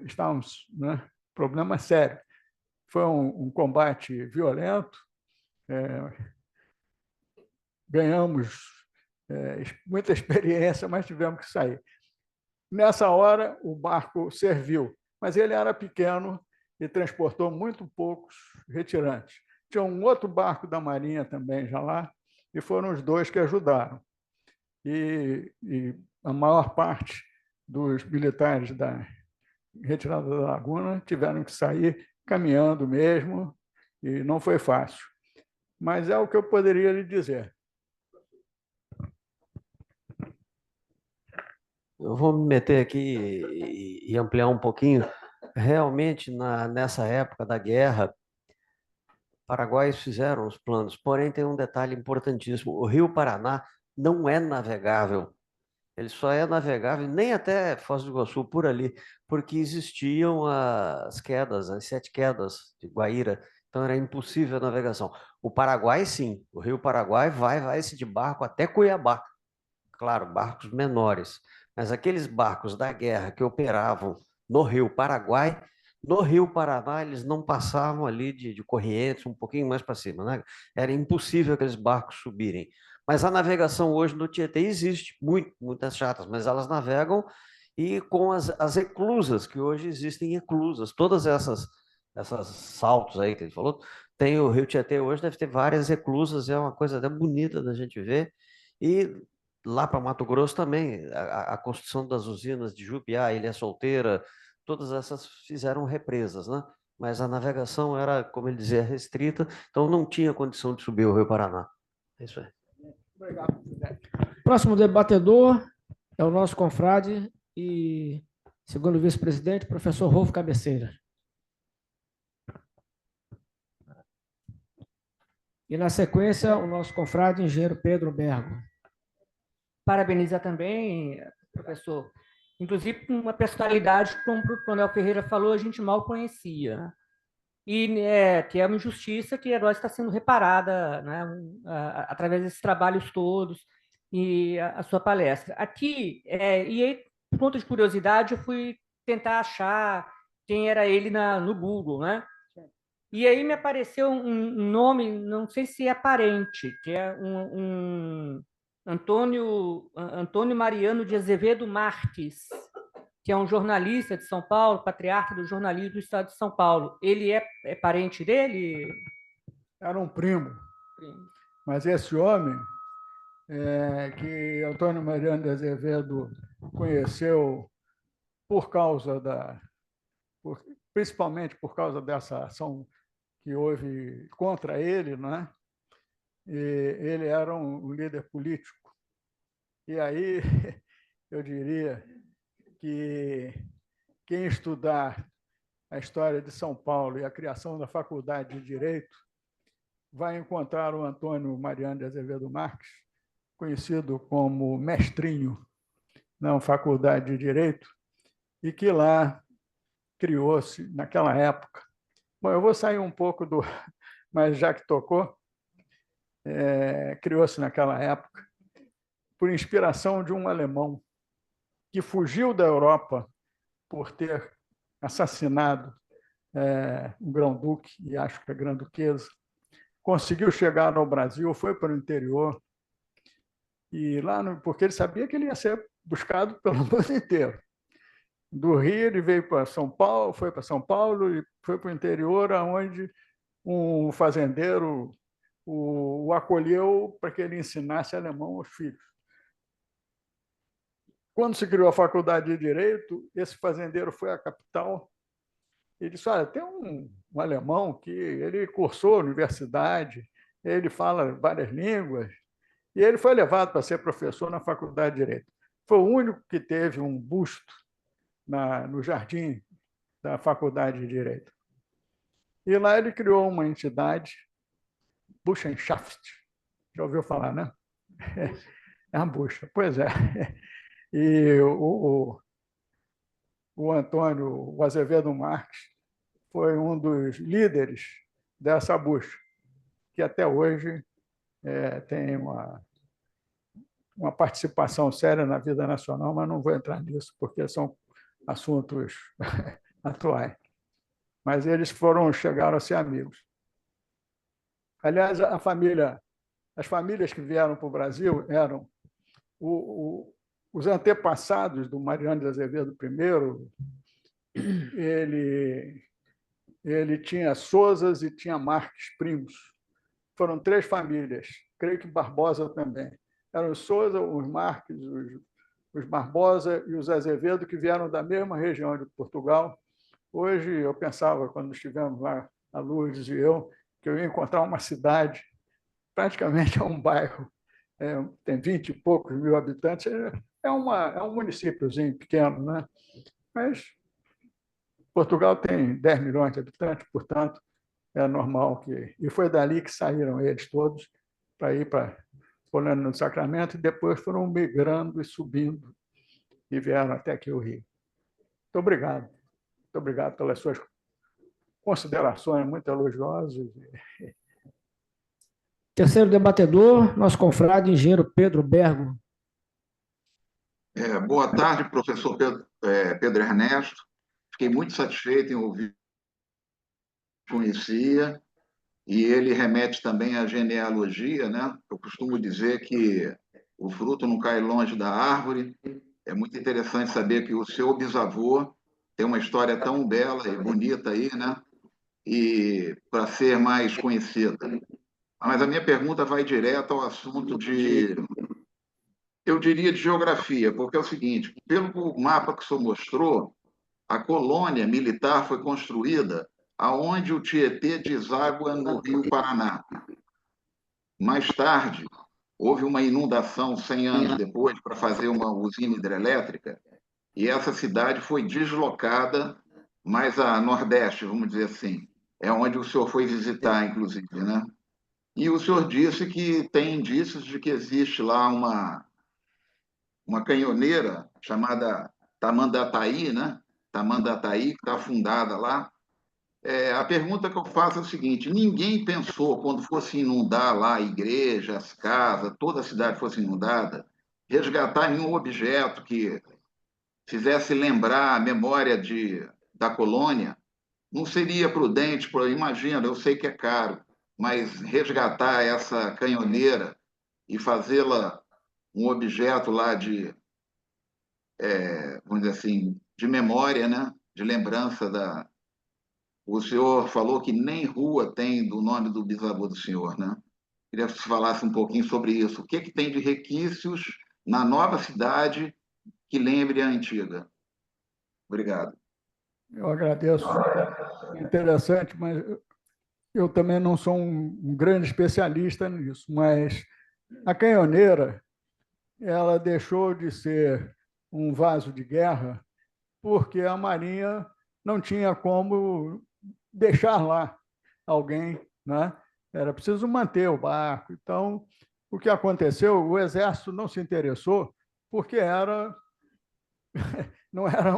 estávamos, né, problema sério. Foi um combate violento, ganhamos muita experiência, mas tivemos que sair. Nessa hora, o barco serviu, mas ele era pequeno e transportou muito poucos retirantes. Tinha um outro barco da Marinha também já lá, e foram os dois que ajudaram. E a maior parte dos militares da retirada da laguna tiveram que sair caminhando mesmo, e não foi fácil. Mas é o que eu poderia lhe dizer. Eu vou me meter aqui e ampliar um pouquinho. Realmente, nessa época da guerra, paraguaios fizeram os planos, porém tem um detalhe importantíssimo: o Rio Paraná não é navegável. Ele só é navegável nem até Foz do Iguaçu, por ali, porque existiam as quedas, as 7 quedas de Guaíra, então era impossível a navegação. O Paraguai, sim, o Rio Paraguai vai-se de barco até Cuiabá. Claro, barcos menores, mas aqueles barcos da guerra que operavam no Rio Paraguai, no Rio Paraná, eles não passavam ali de Corrientes, um pouquinho mais para cima, né? Era impossível aqueles barcos subirem. Mas a navegação hoje no Tietê existe, muitas chatas, mas elas navegam e com as eclusas, que hoje existem eclusas, todas essas saltos aí que ele falou, tem o Rio Tietê hoje, deve ter várias eclusas, é uma coisa até bonita da gente ver. E lá para Mato Grosso também, a construção das usinas de Jupiá, Ilha Solteira, todas essas fizeram represas, né? Mas a navegação era, como ele dizia, restrita, então não tinha condição de subir o Rio Paraná. É isso aí. Obrigado. Próximo debatedor é o nosso confrade e segundo vice-presidente, professor Rolfo Cabeceira. E, na sequência, o nosso confrade, engenheiro Pedro Bergo. Parabenizar também, professor, inclusive com uma personalidade, como o Coronel Ferreira falou, a gente mal conhecia, né? E que é uma injustiça que agora está sendo reparada, né, através desses trabalhos todos e a sua palestra. Aqui, e aí, por conta de curiosidade, eu fui tentar achar quem era ele no Google, né? E aí me apareceu um nome, não sei se é parente, que é um Antônio Mariano de Azevedo Marques, que é um jornalista de São Paulo, patriarca do jornalismo do estado de São Paulo. Ele é parente dele? Era um primo. Mas esse homem, que Antônio Mariano de Azevedo conheceu por causa principalmente por causa dessa ação que houve contra ele, né? E ele era um líder político. E aí, eu diria que quem estudar a história de São Paulo e a criação da Faculdade de Direito vai encontrar o Antônio Mariano de Azevedo Marques, conhecido como Mestrinho, na Faculdade de Direito, e que lá criou-se, naquela época. Bom, eu vou sair um pouco do... Mas já que tocou, criou-se naquela época, por inspiração de um alemão que fugiu da Europa por ter assassinado um grão-duque, e acho que a grã-duquesa, conseguiu chegar ao Brasil, foi para o interior, e lá porque ele sabia que ele ia ser buscado pelo mundo inteiro. Do Rio, ele veio para São Paulo, foi para São Paulo e foi para o interior, onde um fazendeiro o acolheu para que ele ensinasse alemão aos filhos. Quando se criou a Faculdade de Direito, esse fazendeiro foi à capital e disse: olha, tem um alemão que ele cursou a universidade, ele fala várias línguas, e ele foi levado para ser professor na Faculdade de Direito. Foi o único que teve um busto no jardim da Faculdade de Direito. E lá ele criou uma entidade, Burschenschaft. Já ouviu falar, né? É a bucha. Pois é. E o Antônio Azevedo Marques foi um dos líderes dessa bucha, que até hoje tem uma participação séria na vida nacional, mas não vou entrar nisso, porque são assuntos atuais. Mas eles chegaram a ser amigos. Aliás, as famílias que vieram para o Brasil eram os antepassados do Mariano de Azevedo I. Ele tinha Sousas e tinha Marques, primos. Foram 3 famílias, creio que Barbosa também. Eram os Sousa, os Marques, os Barbosa e os Azevedo, que vieram da mesma região de Portugal. Hoje, eu pensava, quando estivemos lá, a Lourdes e eu, que eu ia encontrar uma cidade, praticamente é um bairro, tem 20 e poucos mil habitantes, é um municípiozinho pequeno, né? Mas Portugal tem 10 milhões de habitantes, portanto, é normal que... E foi dali que saíram eles todos para ir para Colônia do Sacramento e depois foram migrando e subindo e vieram até aqui o Rio. Muito obrigado. Muito obrigado pelas suas considerações muito elogiosas. Terceiro debatedor, nosso confrade, engenheiro Pedro Bergo. Boa tarde, professor Pedro Ernesto. Fiquei muito satisfeito em ouvir, conhecia, e ele remete também à genealogia, né? Eu costumo dizer que o fruto não cai longe da árvore. É muito interessante saber que o seu bisavô tem uma história tão bela e bonita aí, né? E para ser mais conhecida. Mas a minha pergunta vai direto ao assunto eu diria, de geografia, porque é o seguinte: pelo mapa que o senhor mostrou, a colônia militar foi construída aonde o Tietê deságua no Rio Paraná. Mais tarde, houve uma inundação 100 anos depois para fazer uma usina hidrelétrica e essa cidade foi deslocada mais a nordeste, vamos dizer assim. É onde o senhor foi visitar, inclusive, né? E o senhor disse que tem indícios de que existe lá uma canhoneira chamada Tamandataí, né? Tamandataí, que está fundada lá. A pergunta que eu faço é o seguinte: ninguém pensou, quando fosse inundar lá a igreja, as casas, toda a cidade fosse inundada, resgatar nenhum objeto que fizesse lembrar a memória da colônia? Não seria prudente, imagina, eu sei que é caro, mas resgatar essa canhoneira e fazê-la um objeto lá vamos dizer assim, de memória, né? De lembrança da. O senhor falou que nem rua tem do nome do bisavô do senhor, né? Queria que você falasse um pouquinho sobre isso. O que, que tem de requisitos na nova cidade que lembre a antiga? Obrigado. Eu agradeço. Interessante, mas eu também não sou um grande especialista nisso, mas a canhoneira, ela deixou de ser um vaso de guerra porque a Marinha não tinha como deixar lá alguém, né? Era preciso manter o barco. Então, o que aconteceu? O Exército não se interessou porque não era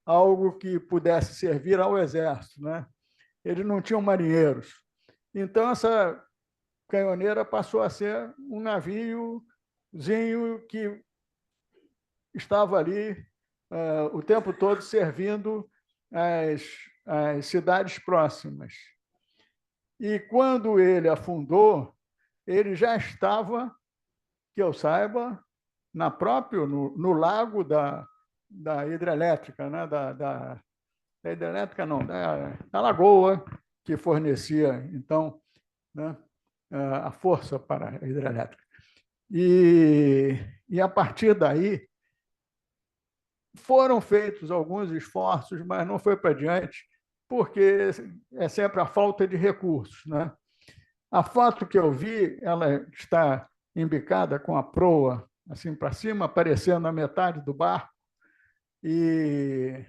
algo que pudesse servir ao Exército, né? Eles não tinham marinheiros. Então, essa canhoneira passou a ser um naviozinho que estava ali o tempo todo servindo as cidades próximas. E quando ele afundou, ele já estava, que eu saiba, no lago da hidrelétrica, né? Da hidrelétrica não, da lagoa que fornecia, então, né? A força para a hidrelétrica. E a partir daí, foram feitos alguns esforços, mas não foi para diante, porque é sempre a falta de recursos, né? A foto que eu vi, ela está embicada com a proa assim para cima, aparecendo a metade do barco, e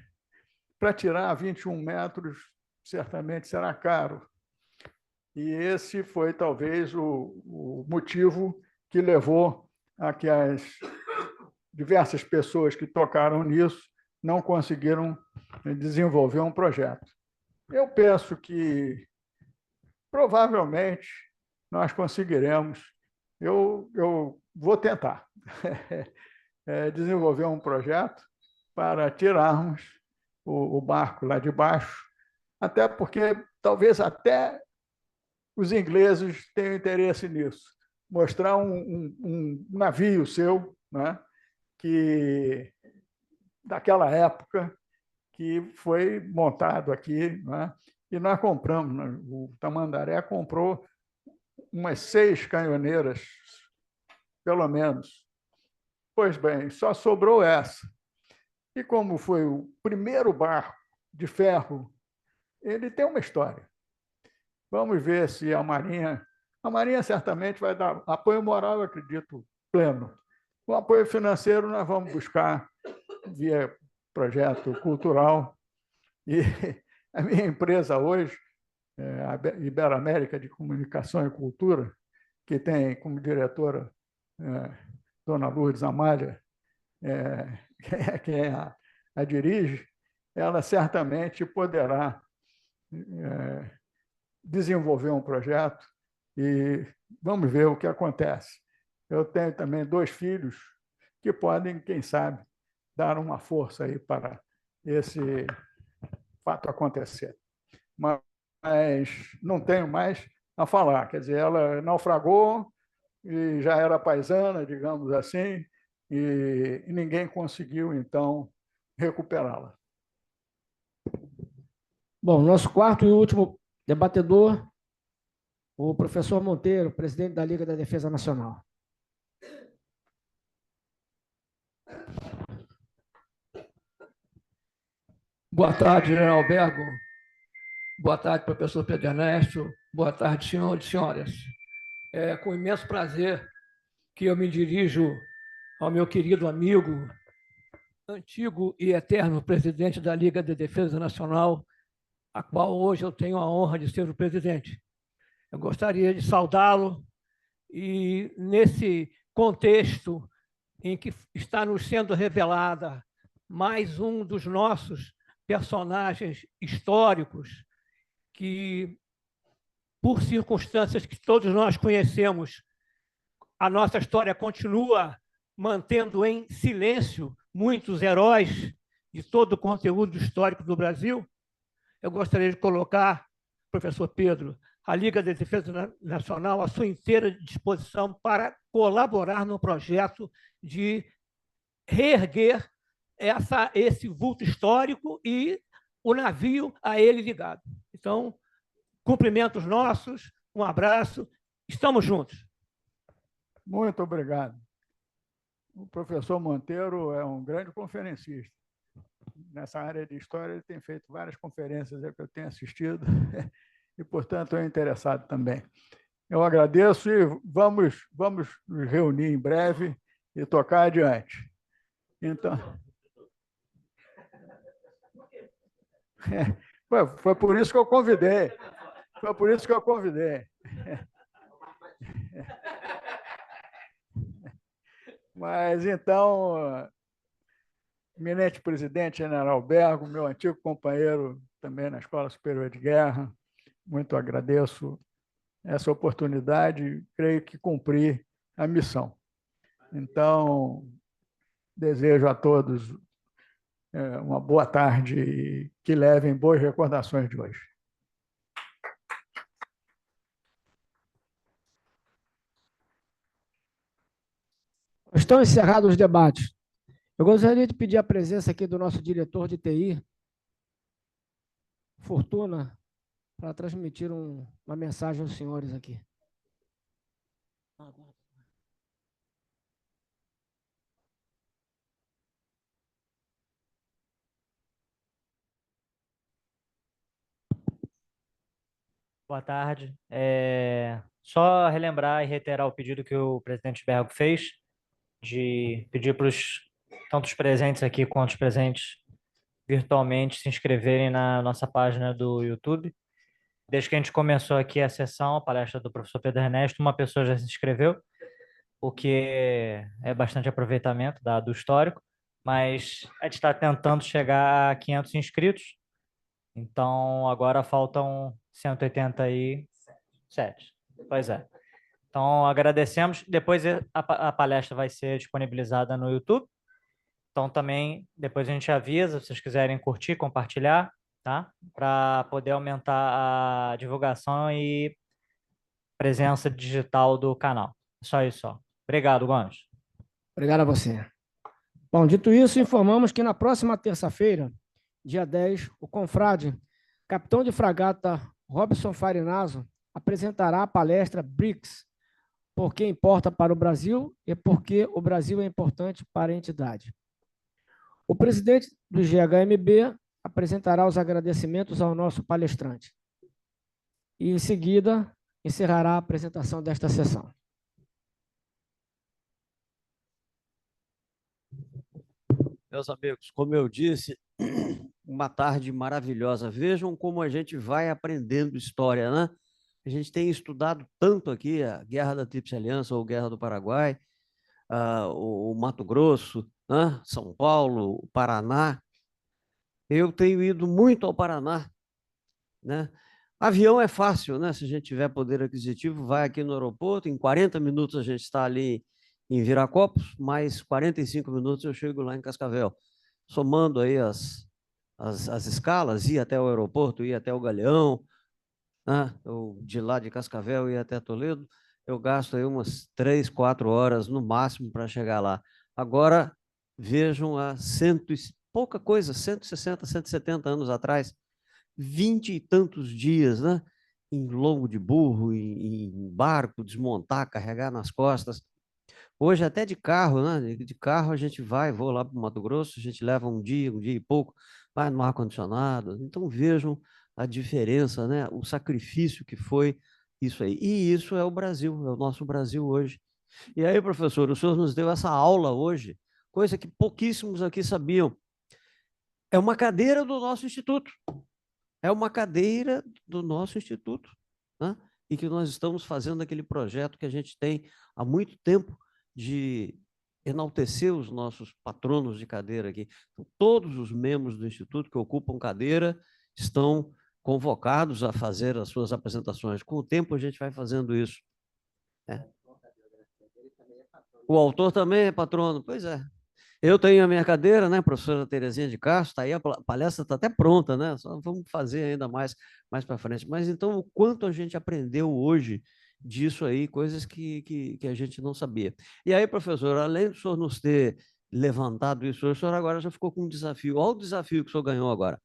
para tirar 21 metros, certamente será caro. E esse foi talvez o motivo que levou a que as diversas pessoas que tocaram nisso não conseguiram desenvolver um projeto. Eu penso que provavelmente nós conseguiremos. Eu vou tentar desenvolver um projeto para tirarmos o barco lá de baixo, até porque talvez até os ingleses tenham interesse nisso. Mostrar um navio seu, né, que daquela época que foi montado aqui, né? E nós compramos, né? O Tamandaré comprou umas 6 canhoneiras, pelo menos. Pois bem, só sobrou essa. E como foi o primeiro barco de ferro, ele tem uma história. Vamos ver se a Marinha certamente vai dar apoio moral, eu acredito, pleno. O apoio financeiro nós vamos buscar via projeto cultural. E a minha empresa hoje, a Iberoamérica de Comunicação e Cultura, que tem como diretora Dona Lourdes Amália, quem a dirige, ela certamente poderá desenvolver um projeto e vamos ver o que acontece. Eu tenho também 2 filhos que podem, quem sabe, dar uma força aí para esse fato acontecer. Mas não tenho mais a falar. Quer dizer, ela naufragou e já era paisana, digamos assim, e ninguém conseguiu, então, recuperá-la. Bom, nosso quarto e último debatedor, o professor Monteiro, presidente da Liga da Defesa Nacional. Boa tarde, general Albergo. Boa tarde, professor Pedro Ernesto. Boa tarde, senhores e senhoras. É com imenso prazer que eu me dirijo ao meu querido amigo, antigo e eterno presidente da Liga de Defesa Nacional, a qual hoje eu tenho a honra de ser o presidente. Eu gostaria de saudá-lo e, nesse contexto em que está nos sendo revelada mais um dos nossos personagens históricos que, por circunstâncias que todos nós conhecemos, a nossa história continua mantendo em silêncio muitos heróis de todo o conteúdo histórico do Brasil. Eu gostaria de colocar, professor Pedro, a Liga de Defesa Nacional à sua inteira disposição para colaborar no projeto de reerguer esse vulto histórico e o navio a ele ligado. Então, cumprimentos nossos, um abraço, estamos juntos. Muito obrigado. O professor Monteiro é um grande conferencista. Nessa área de história, ele tem feito várias conferências que eu tenho assistido e, portanto, é interessado também. Eu agradeço e vamos nos reunir em breve e tocar adiante. Então, foi por isso que eu convidei. Foi por isso que eu convidei. Mas, então, eminente presidente General Bergo, meu antigo companheiro também na Escola Superior de Guerra, muito agradeço essa oportunidade e creio que cumpri a missão. Então, desejo a todos uma boa tarde e que levem boas recordações de hoje. Estão encerrados os debates. Eu gostaria de pedir a presença aqui do nosso diretor de TI, Fortuna, para transmitir uma mensagem aos senhores aqui. Boa tarde. Só relembrar e reiterar o pedido que o presidente Bergo fez, de pedir para tanto os presentes aqui quanto os presentes virtualmente se inscreverem na nossa página do YouTube. Desde que a gente começou aqui a sessão, a palestra do professor Pedro Ernesto, uma pessoa já se inscreveu, o que é bastante aproveitamento dado o histórico, mas a gente está tentando chegar a 500 inscritos, então agora faltam 187. Pois é. Então agradecemos. Depois a palestra vai ser disponibilizada no YouTube. Então também depois a gente avisa, se vocês quiserem curtir, compartilhar, tá? Para poder aumentar a divulgação e presença digital do canal. Só isso, só. Obrigado, Gomes. Obrigado a você. Bom, dito isso, informamos que na próxima terça-feira, dia 10, o confrade, capitão de fragata Robson Farinaso, apresentará a palestra BRICS, por que importa para o Brasil e por que o Brasil é importante para a entidade. O presidente do GHMB apresentará os agradecimentos ao nosso palestrante. E, em seguida, encerrará a apresentação desta sessão. Meus amigos, como eu disse, uma tarde maravilhosa. Vejam como a gente vai aprendendo história, né? A gente tem estudado tanto aqui a Guerra da Tríplice Aliança ou Guerra do Paraguai, o Mato Grosso, né? São Paulo, o Paraná. Eu tenho ido muito ao Paraná, né? Avião é fácil, né? Se a gente tiver poder aquisitivo, vai aqui no aeroporto, em 40 minutos a gente está ali em Viracopos, mais 45 minutos eu chego lá em Cascavel. Somando aí as escalas, ir até o aeroporto, ir até o Galeão, né? Eu, de lá de Cascavel, ir até Toledo, eu gasto aí umas 3, 4 horas no máximo para chegar lá. Agora, vejam há pouca coisa, 160, 170 anos atrás, 20 e tantos dias, né? Em lombo de burro, em barco, desmontar, carregar nas costas. Hoje até de carro, né? De carro a gente vou lá para o Mato Grosso, a gente leva um dia e pouco, vai no ar-condicionado. Então vejam a diferença, né? O sacrifício que foi isso aí. E isso é o Brasil, é o nosso Brasil hoje. E aí, professor, o senhor nos deu essa aula hoje, coisa que pouquíssimos aqui sabiam. É uma cadeira do nosso instituto. É uma cadeira do nosso instituto, né? e que nós estamos fazendo aquele projeto que a gente tem há muito tempo de enaltecer os nossos patronos de cadeira aqui. Então, todos os membros do Instituto que ocupam cadeira estão convocados a fazer as suas apresentações. Com o tempo, a gente vai fazendo isso. O autor também é patrono? Pois é. Eu tenho a minha cadeira, né, professora Terezinha de Castro, está aí, a palestra está até pronta, né? Só vamos fazer ainda mais para frente. Mas então, o quanto a gente aprendeu hoje disso aí, coisas que a gente não sabia. E aí, professor, além do senhor nos ter levantado isso, o senhor agora já ficou com um desafio. Olha o desafio que o senhor ganhou agora.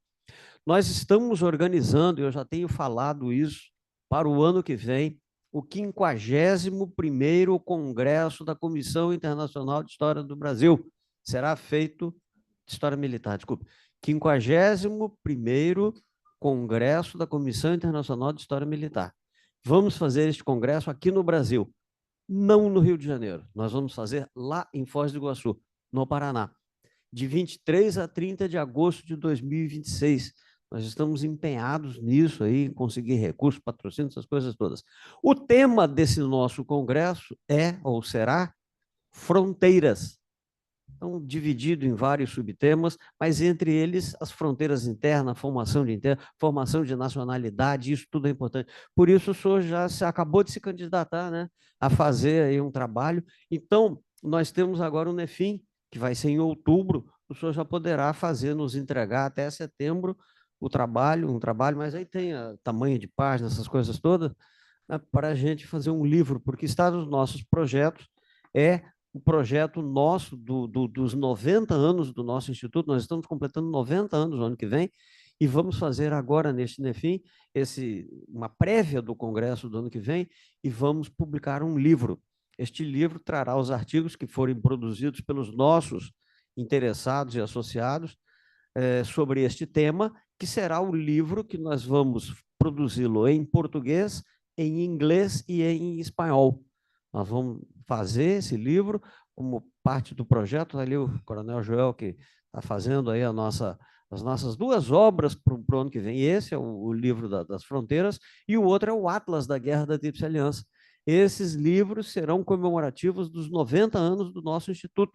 Nós estamos organizando, eu já tenho falado isso, para o ano que vem, o 51º Congresso da Comissão Internacional de História do Brasil. Será feito, História Militar, desculpe, 51º Congresso da Comissão Internacional de História Militar. Vamos fazer este congresso aqui no Brasil, não no Rio de Janeiro. Nós vamos fazer lá em Foz do Iguaçu, no Paraná, de 23 a 30 de agosto de 2026. Nós estamos empenhados nisso aí, em conseguir recursos, patrocínio, essas coisas todas. O tema desse nosso congresso é, ou será, fronteiras. Então, dividido em vários subtemas, mas entre eles as fronteiras internas, formação de nacionalidade, isso tudo é importante. Por isso, o senhor já acabou de se candidatar, né, a fazer aí um trabalho. Então, nós temos agora o NEFIM, que vai ser em outubro, o senhor já poderá fazer, nos entregar até setembro um trabalho, mas aí tem tamanho de página, essas coisas todas, né, para a gente fazer um livro, porque está nos nossos projetos, é o projeto nosso dos 90 anos do nosso instituto. Nós estamos completando 90 anos no ano que vem e vamos fazer agora, neste NEFIM, uma prévia do congresso do ano que vem e vamos publicar um livro. Este livro trará os artigos que forem produzidos pelos nossos interessados e associados sobre este tema, que será o livro que nós vamos produzi-lo em português, em inglês e em espanhol. Nós vamos fazer esse livro como parte do projeto, ali o Coronel Joel, que está fazendo aí as nossas duas obras para o ano que vem. Esse é o livro das fronteiras e o outro é o Atlas da Guerra da Tríplice Aliança. Esses livros serão comemorativos dos 90 anos do nosso instituto.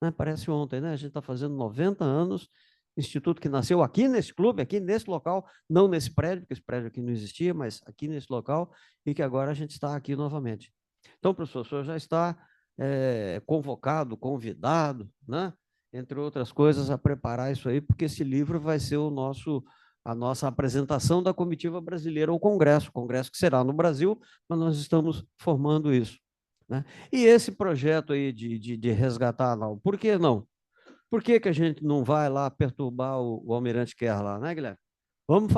Né? Parece ontem, né? A gente está fazendo 90 anos, instituto que nasceu aqui nesse clube, aqui nesse local, não nesse prédio, porque esse prédio aqui não existia, mas aqui nesse local, e que agora a gente está aqui novamente. Então, professor, o senhor já está convocado, convidado, né? Entre outras coisas, a preparar isso aí, porque esse livro vai ser a nossa apresentação da comitiva brasileira ao Congresso, o Congresso que será no Brasil, mas nós estamos formando isso. Né? E esse projeto aí de resgatar, não, por que não? Por que a gente não vai lá perturbar o Almirante Kerr lá, né, Guilherme? Vamos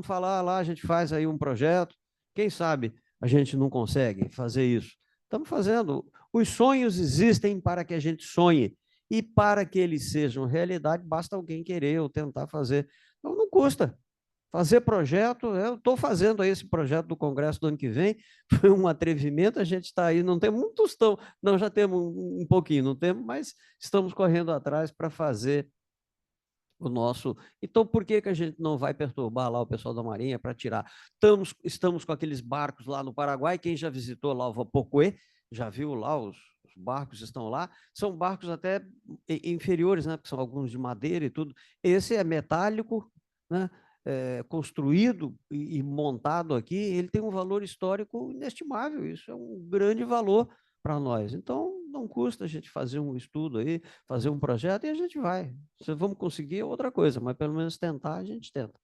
falar lá, a gente faz aí um projeto, quem sabe a gente não consegue fazer isso. Estamos fazendo. Os sonhos existem para que a gente sonhe. E para que eles sejam realidade, basta alguém querer ou tentar fazer. Então, não custa. Fazer projeto, eu estou fazendo aí esse projeto do Congresso do ano que vem, foi um atrevimento, a gente está aí, não tem muitos, não, já temos um pouquinho, não temos, mas estamos correndo atrás para fazer o nosso. Então, por que a gente não vai perturbar lá o pessoal da Marinha para tirar? Estamos com aqueles barcos lá no Paraguai, quem já visitou lá o Vapocuê, já viu lá os barcos estão lá, são barcos até inferiores, né? Porque são alguns de madeira e tudo. Esse é metálico, né? Construído e montado aqui, ele tem um valor histórico inestimável, isso é um grande valor para nós. Então, não custa a gente fazer um estudo aí, fazer um projeto e a gente vai. Se vamos conseguir é outra coisa, mas pelo menos tentar, a gente tenta.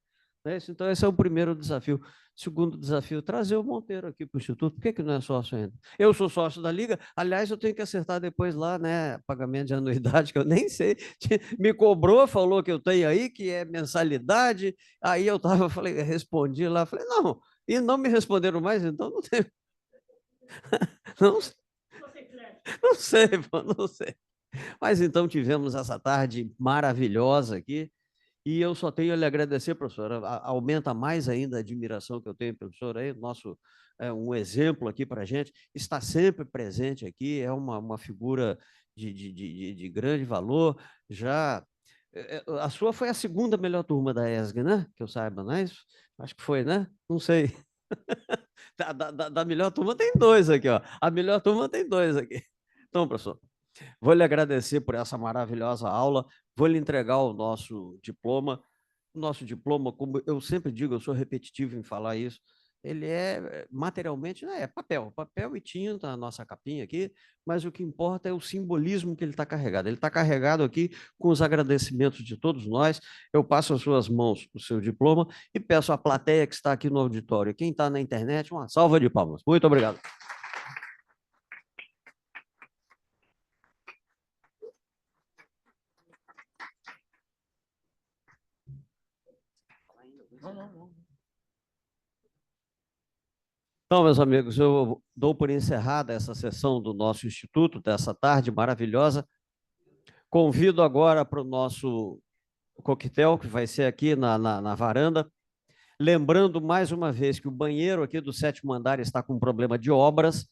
Então, esse é o primeiro desafio. Segundo desafio, trazer o Monteiro aqui para o Instituto. Por que não é sócio ainda? Eu sou sócio da Liga, aliás, eu tenho que acertar depois lá, né, pagamento de anuidade, que eu nem sei. Me cobrou, falou que eu tenho aí, que é mensalidade. Aí eu respondi lá, falei, não, e não me responderam mais, então não tem. Não, não sei, pô, não sei. Mas então tivemos essa tarde maravilhosa aqui. E eu só tenho a lhe agradecer, professora. Aumenta mais ainda a admiração que eu tenho pelo senhor aí, um exemplo aqui para a gente. Está sempre presente aqui, é uma figura de grande valor. A sua foi a segunda melhor turma da ESG, né? Que eu saiba, não é isso? Acho que foi, né? Não sei. Da melhor turma tem 2 aqui, ó. A melhor turma tem 2 aqui. Então, professor, vou lhe agradecer por essa maravilhosa aula, vou lhe entregar o nosso diploma. O nosso diploma, como eu sempre digo, eu sou repetitivo em falar isso, ele é materialmente, né, é papel e tinta, a nossa capinha aqui, mas o que importa é o simbolismo que ele está carregado. Ele está carregado aqui com os agradecimentos de todos nós. Eu passo às suas mãos o seu diploma e peço à plateia que está aqui no auditório, quem está na internet, uma salva de palmas. Muito obrigado. Então, meus amigos, eu dou por encerrada essa sessão do nosso instituto, dessa tarde maravilhosa. Convido agora para o nosso coquetel, que vai ser aqui na varanda. Lembrando mais uma vez que o banheiro aqui do 7º andar está com problema de obras.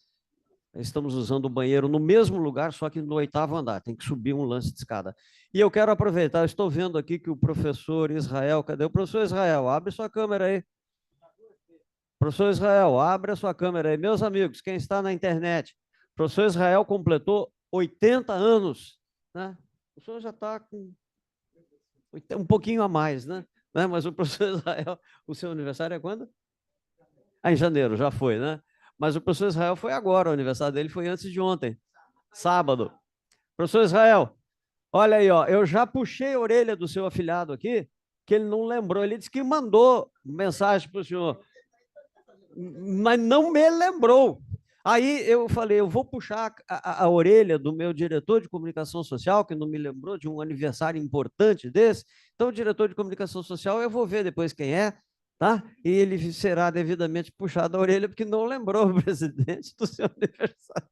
Estamos usando o banheiro no mesmo lugar, só que no 8º andar. Tem que subir um lance de escada. E eu quero aproveitar, eu estou vendo aqui que o professor Israel, cadê o professor Israel? Abre sua câmera aí. Professor Israel, abre a sua câmera aí. Meus amigos, quem está na internet, o professor Israel completou 80 anos, né? O senhor já está com um pouquinho a mais, né? Mas o professor Israel, o seu aniversário é quando? Ah, em janeiro, já foi, né? Mas o professor Israel foi agora, o aniversário dele foi antes de ontem, sábado. Professor Israel, olha aí, ó, eu já puxei a orelha do seu afilhado aqui, que ele não lembrou, ele disse que mandou mensagem para o senhor, mas não me lembrou. Aí eu falei, eu vou puxar a orelha do meu diretor de comunicação social, que não me lembrou de um aniversário importante desse. Então, o diretor de comunicação social, eu vou ver depois quem é, tá? E ele será devidamente puxado a orelha, porque não lembrou o presidente do seu aniversário.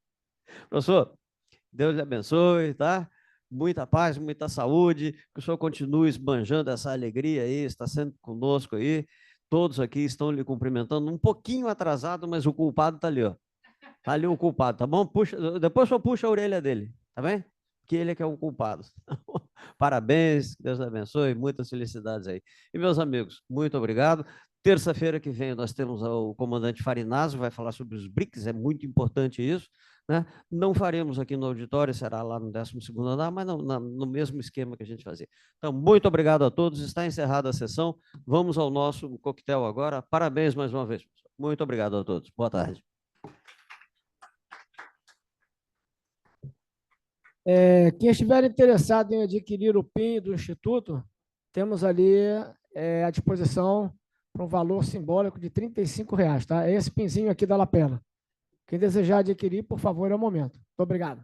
Professor, Deus lhe abençoe, tá? Muita paz, muita saúde, que o senhor continue esbanjando essa alegria aí, está sempre conosco aí. Todos aqui estão lhe cumprimentando, um pouquinho atrasado, mas o culpado está ali, ó. Está ali o culpado, tá bom? Puxa, depois só puxa a orelha dele, tá bem? Que ele é que é o culpado. Parabéns, Deus abençoe, muitas felicidades aí. E, meus amigos, muito obrigado. Terça-feira que vem nós temos o comandante Farinazzo, vai falar sobre os BRICS, é muito importante isso, né? Não faremos aqui no auditório, será lá no 12º andar, mas no mesmo esquema que a gente fazia. Então, muito obrigado a todos, está encerrada a sessão. Vamos ao nosso coquetel agora. Parabéns mais uma vez. Muito obrigado a todos. Boa tarde. Quem estiver interessado em adquirir o PIN do Instituto, temos ali à disposição para um valor simbólico de R$ 35,00, tá? É esse pinzinho aqui da lapela. Quem desejar adquirir, por favor, é o momento. Muito obrigado.